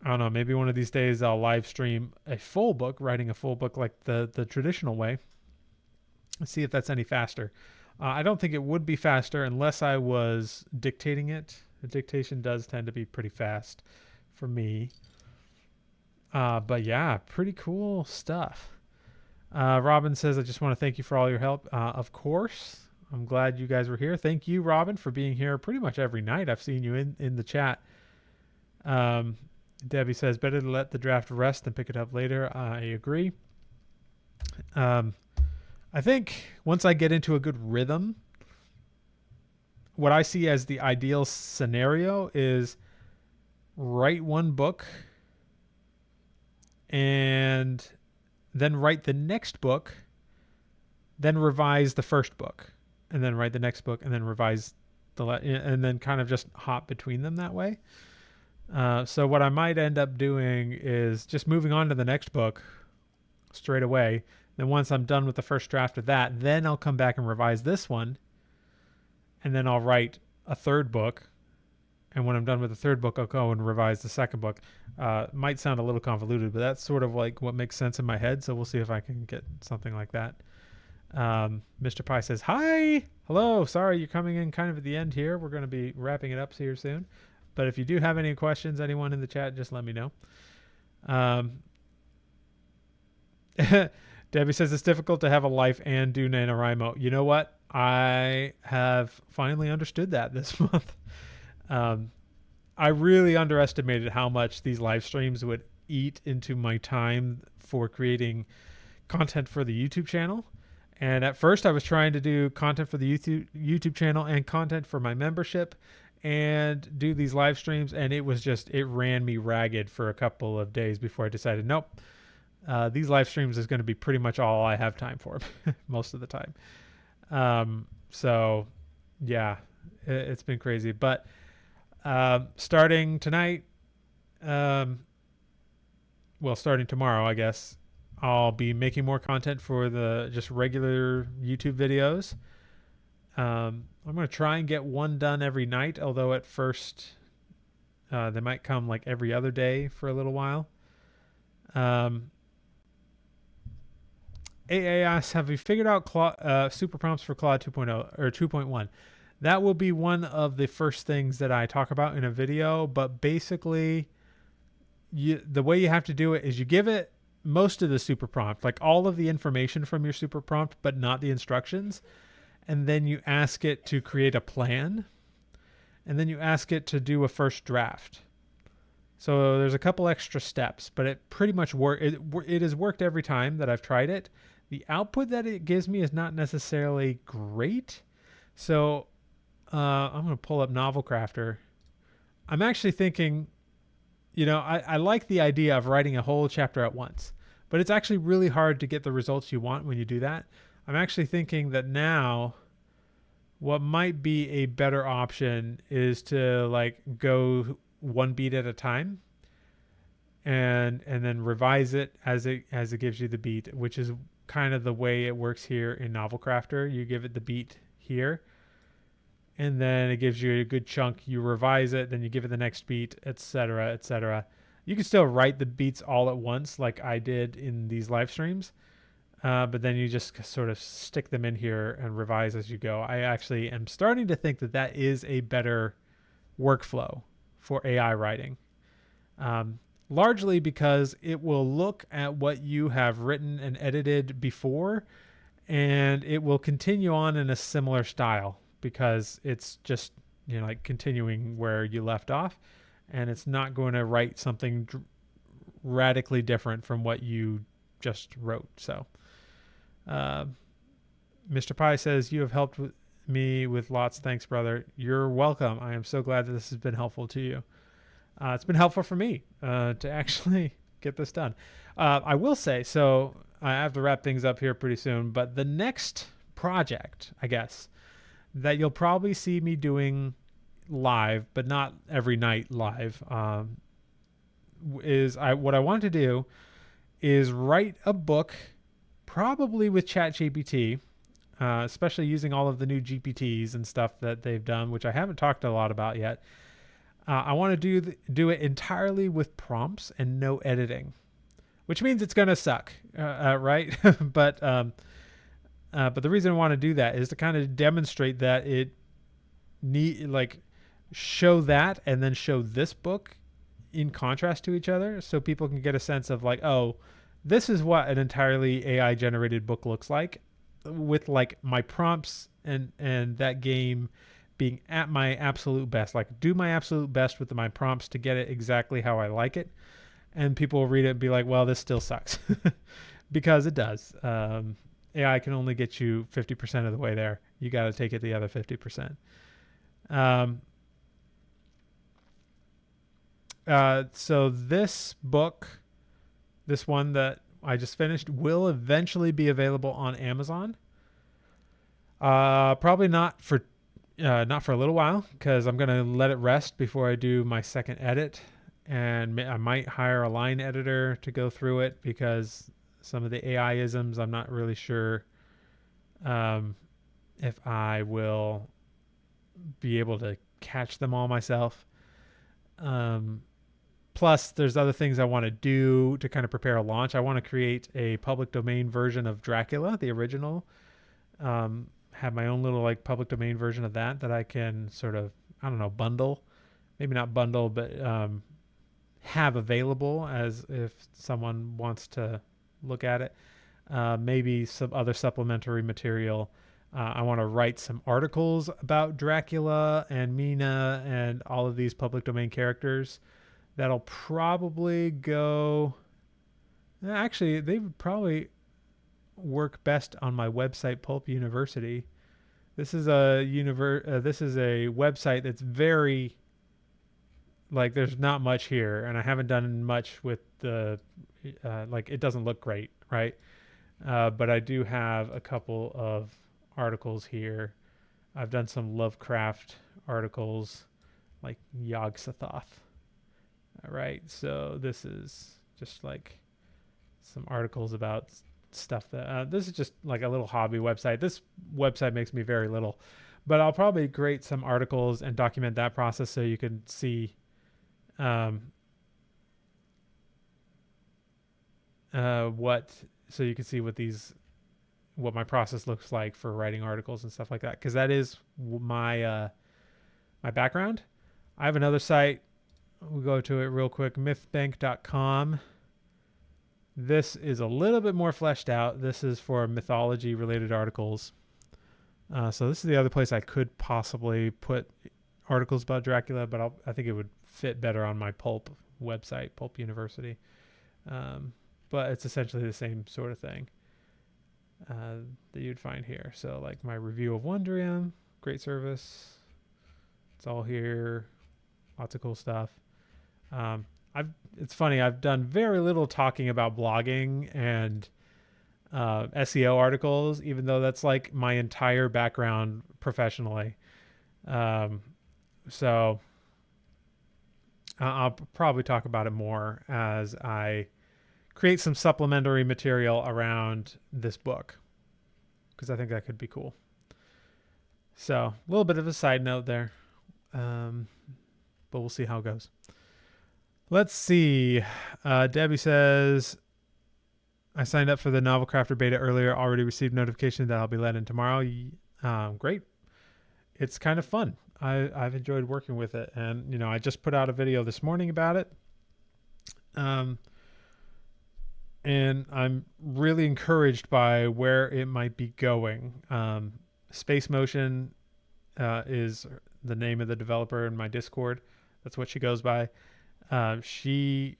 I don't know, maybe one of these days I'll live stream a full book, writing a full book like the traditional way. Let's see if that's any faster. I don't think it would be faster unless I was dictating it The dictation does tend to be pretty fast for me. But yeah, pretty cool stuff. Robin says, I just want to thank you for all your help. Of course. I'm glad you guys were here. Thank you, Robin, for being here pretty much every night. I've seen you in the chat. Debbie says, better to let the draft rest than pick it up later. I agree. I think once I get into a good rhythm, what I see as the ideal scenario is write one book and then write the next book, then revise the first book, and then write the next book, and then revise and then kind of just hop between them that way. So what I might end up doing is just moving on to the next book straight away. Then once I'm done with the first draft of that, then I'll come back and revise this one. And then I'll write a third book. And when I'm done with the third book, I'll go and revise the second book. Might sound a little convoluted, but that's sort of like what makes sense in my head. So we'll see if I can get something like that. Mr. Pie says, hi. Hello. Sorry, you're coming in kind of at the end here. We're going to be wrapping it up here soon. But if you do have any questions, anyone in the chat, just let me know. Debbie says it's difficult to have a life and do NaNoWriMo. You know what? I have finally understood that this month. I really underestimated how much these live streams would eat into my time for creating content for the YouTube channel. And at first I was trying to do content for the YouTube channel and content for my membership and do these live streams. And it ran me ragged for a couple of days before I decided, nope. These live streams is going to be pretty much all I have time for most of the time. So yeah, it's been crazy, but, starting tonight, starting tomorrow, I guess I'll be making more content for the just regular YouTube videos. I'm going to try and get one done every night. Although at first, they might come like every other day for a little while. AA asks, have you figured out super prompts for Claude 2.0 or 2.1? That will be one of the first things that I talk about in a video. But basically, the way you have to do it is you give it most of the super prompt, like all of the information from your super prompt, but not the instructions. And then you ask it to create a plan. And then you ask it to do a first draft. So there's a couple extra steps, but it pretty much it has worked every time that I've tried it. The output that it gives me is not necessarily great. So I'm going to pull up Novel Crafter. I'm actually thinking, I like the idea of writing a whole chapter at once, but it's actually really hard to get the results you want when you do that. I'm actually thinking that now what might be a better option is to like go one beat at a time and then revise it as it gives you the beat, which is kind of the way it works here in Novel Crafter. You give it the beat here, and then it gives you a good chunk. You revise it, then you give it the next beat, etc., etc. You can still write the beats all at once, like I did in these live streams, but then you just sort of stick them in here and revise as you go. I actually am starting to think that that is a better workflow for AI writing. Largely because it will look at what you have written and edited before, and it will continue on in a similar style because it's just, like continuing where you left off, and it's not going to write something radically different from what you just wrote. So, Mr. Pie says, you have helped me with lots. Thanks, brother. You're welcome. I am so glad that this has been helpful to you. It's been helpful for me to actually get this done. I will say, so I have to wrap things up here pretty soon, but the next project, I guess, that you'll probably see me doing live, but not every night live, what I want to do is write a book, probably with ChatGPT, especially using all of the new GPTs and stuff that they've done, which I haven't talked a lot about yet. I want to do it entirely with prompts and no editing, which means it's going to suck, right? But the reason I want to do that is to kind of demonstrate that show that and then show this book in contrast to each other so people can get a sense of like, oh, this is what an entirely AI generated book looks like with like my prompts and that game being at my absolute best, like do my absolute best with my prompts to get it exactly how I like it. And people will read it and be like, well, this still sucks because it does. AI can only get you 50% of the way there. You got to take it the other 50%. So this book, this one that I just finished, will eventually be available on Amazon. Probably not for a little while because I'm gonna let it rest before I do my second edit, and I might hire a line editor to go through it because some of the AI isms I'm not really sure if I will be able to catch them all myself. Plus, there's other things I want to do to kind of prepare a launch. I want to create a public domain version of Dracula, the original. Have my own little like public domain version of that I can sort of, I don't know, bundle. Maybe not bundle, but have available as if someone wants to look at it. Maybe some other supplementary material. I want to write some articles about Dracula and Mina and all of these public domain characters. That'll probably go. Actually, they would probably work best on my website, Pulp University. This is a this is a website that's very like there's not much here, and I haven't done much with the like it doesn't look great, right? But I do have a couple of articles here. I've done some Lovecraft articles, like Yog-Sothoth. All right, so this is just like some articles about stuff that this is just like a little hobby website. This website makes me very little, but I'll probably create some articles and document that process so you can see what my process looks like for writing articles and stuff like that, because that is my my background. I have another site. We'll go to it real quick, mythbank.com. This is a little bit more fleshed out. This is for mythology related articles. So this is the other place I could possibly put articles about Dracula, but I think it would fit better on my Pulp website, Pulp University. But it's essentially the same sort of thing that you'd find here. So like my review of Wondrium, great service. It's all here. Lots of cool stuff. It's funny, I've done very little talking about blogging and SEO articles, even though that's like my entire background professionally. So I'll probably talk about it more as I create some supplementary material around this book, because I think that could be cool. So a little bit of a side note there, but we'll see how it goes. Let's see. Debbie says, I signed up for the Novel Crafter beta earlier, already received notification that I'll be let in tomorrow. Great. It's kind of fun. I've enjoyed working with it. And, you know, I just put out a video this morning about it. And I'm really encouraged by where it might be going. Space Motion is the name of the developer in my Discord. That's what she goes by. She,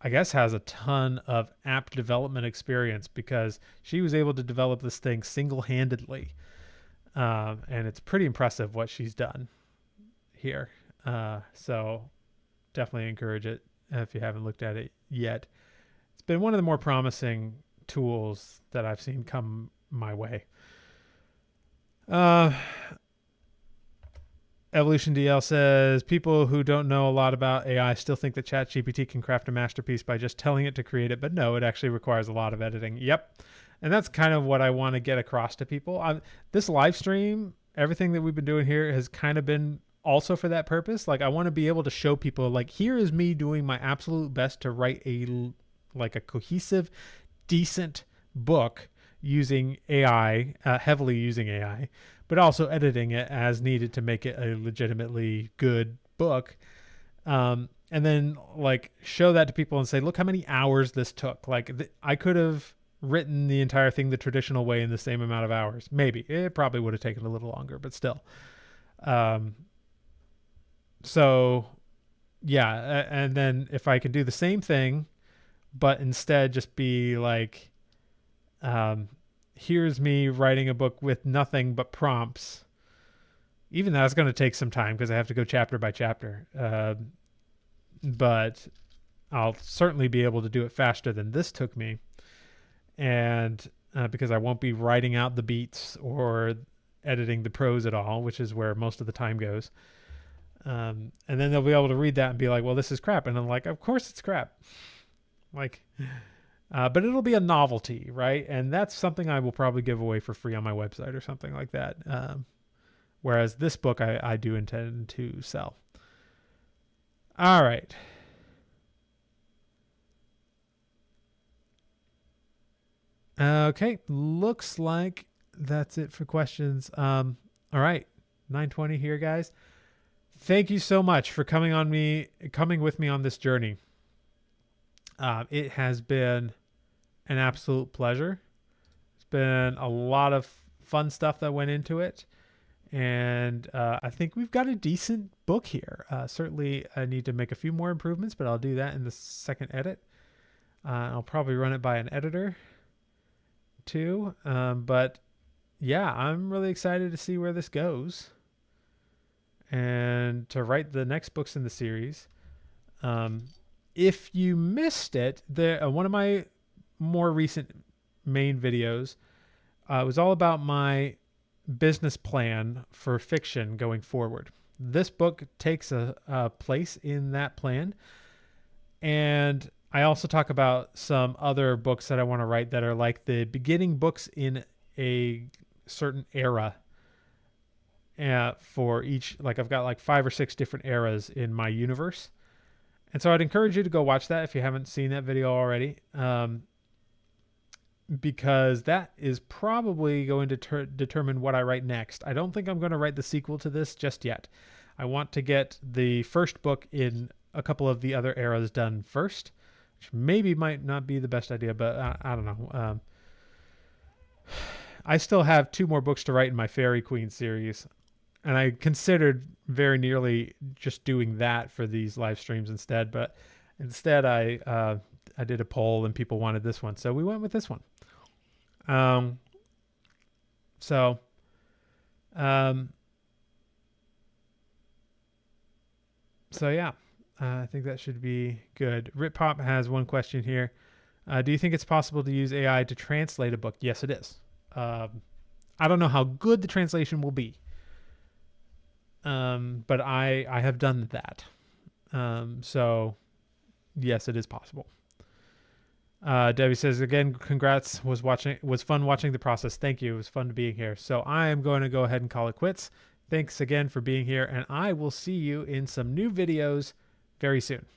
I guess, has a ton of app development experience because she was able to develop this thing single-handedly. And it's pretty impressive what she's done here. So definitely encourage it if you haven't looked at it yet. It's been one of the more promising tools that I've seen come my way. Evolution DL says, people who don't know a lot about AI still think that ChatGPT can craft a masterpiece by just telling it to create it, but no, it actually requires a lot of editing. Yep. And that's kind of what I want to get across to people. This live stream, everything that we've been doing here has kind of been also for that purpose. Like, I want to be able to show people, like, here is me doing my absolute best to write a cohesive, decent book using AI, heavily using AI, but also editing it as needed to make it a legitimately good book. And then like show that to people and say, look how many hours this took. Like I could have written the entire thing the traditional way in the same amount of hours. Maybe it probably would have taken a little longer, but still. Um, so yeah. And then if I can do the same thing, but instead just be like, um, here's me writing a book with nothing but prompts. Even that's going to take some time because I have to go chapter by chapter. But I'll certainly be able to do it faster than this took me. And because I won't be writing out the beats or editing the prose at all, which is where most of the time goes. And then they'll be able to read that and be like, well, this is crap. And I'm like, of course it's crap. Like, but it'll be a novelty, right? And that's something I will probably give away for free on my website or something like that. Whereas this book I do intend to sell. All right. Okay, looks like that's it for questions. All right, 9:20 here, guys. Thank you so much for coming with me on this journey. It has been an absolute pleasure. It's been a lot of fun stuff that went into it. And I think we've got a decent book here. Certainly, I need to make a few more improvements, but I'll do that in the second edit. I'll probably run it by an editor too. But yeah, I'm really excited to see where this goes and to write the next books in the series. If you missed it, one of my more recent main videos was all about my business plan for fiction going forward. This book takes a place in that plan. And I also talk about some other books that I want to write that are like the beginning books in a certain era. For each, like I've got like 5 or 6 different eras in my universe. And so I'd encourage you to go watch that if you haven't seen that video already. Because that is probably going to determine what I write next. I don't think I'm going to write the sequel to this just yet. I want to get the first book in a couple of the other eras done first, which maybe might not be the best idea, but I don't know. I still have 2 more books to write in my Fairy Queen series, and I considered very nearly just doing that for these live streams instead, but instead I did a poll and people wanted this one, so we went with this one. So yeah, I think that should be good. Ritpop has one question here. Do you think it's possible to use AI to translate a book? Yes, it is. I don't know how good the translation will be. But I have done that. So yes, it is possible. Debbie says, again, congrats. Was fun watching the process. Thank you. It was fun being here. So I am going to go ahead and call it quits. Thanks again for being here, and I will see you in some new videos very soon.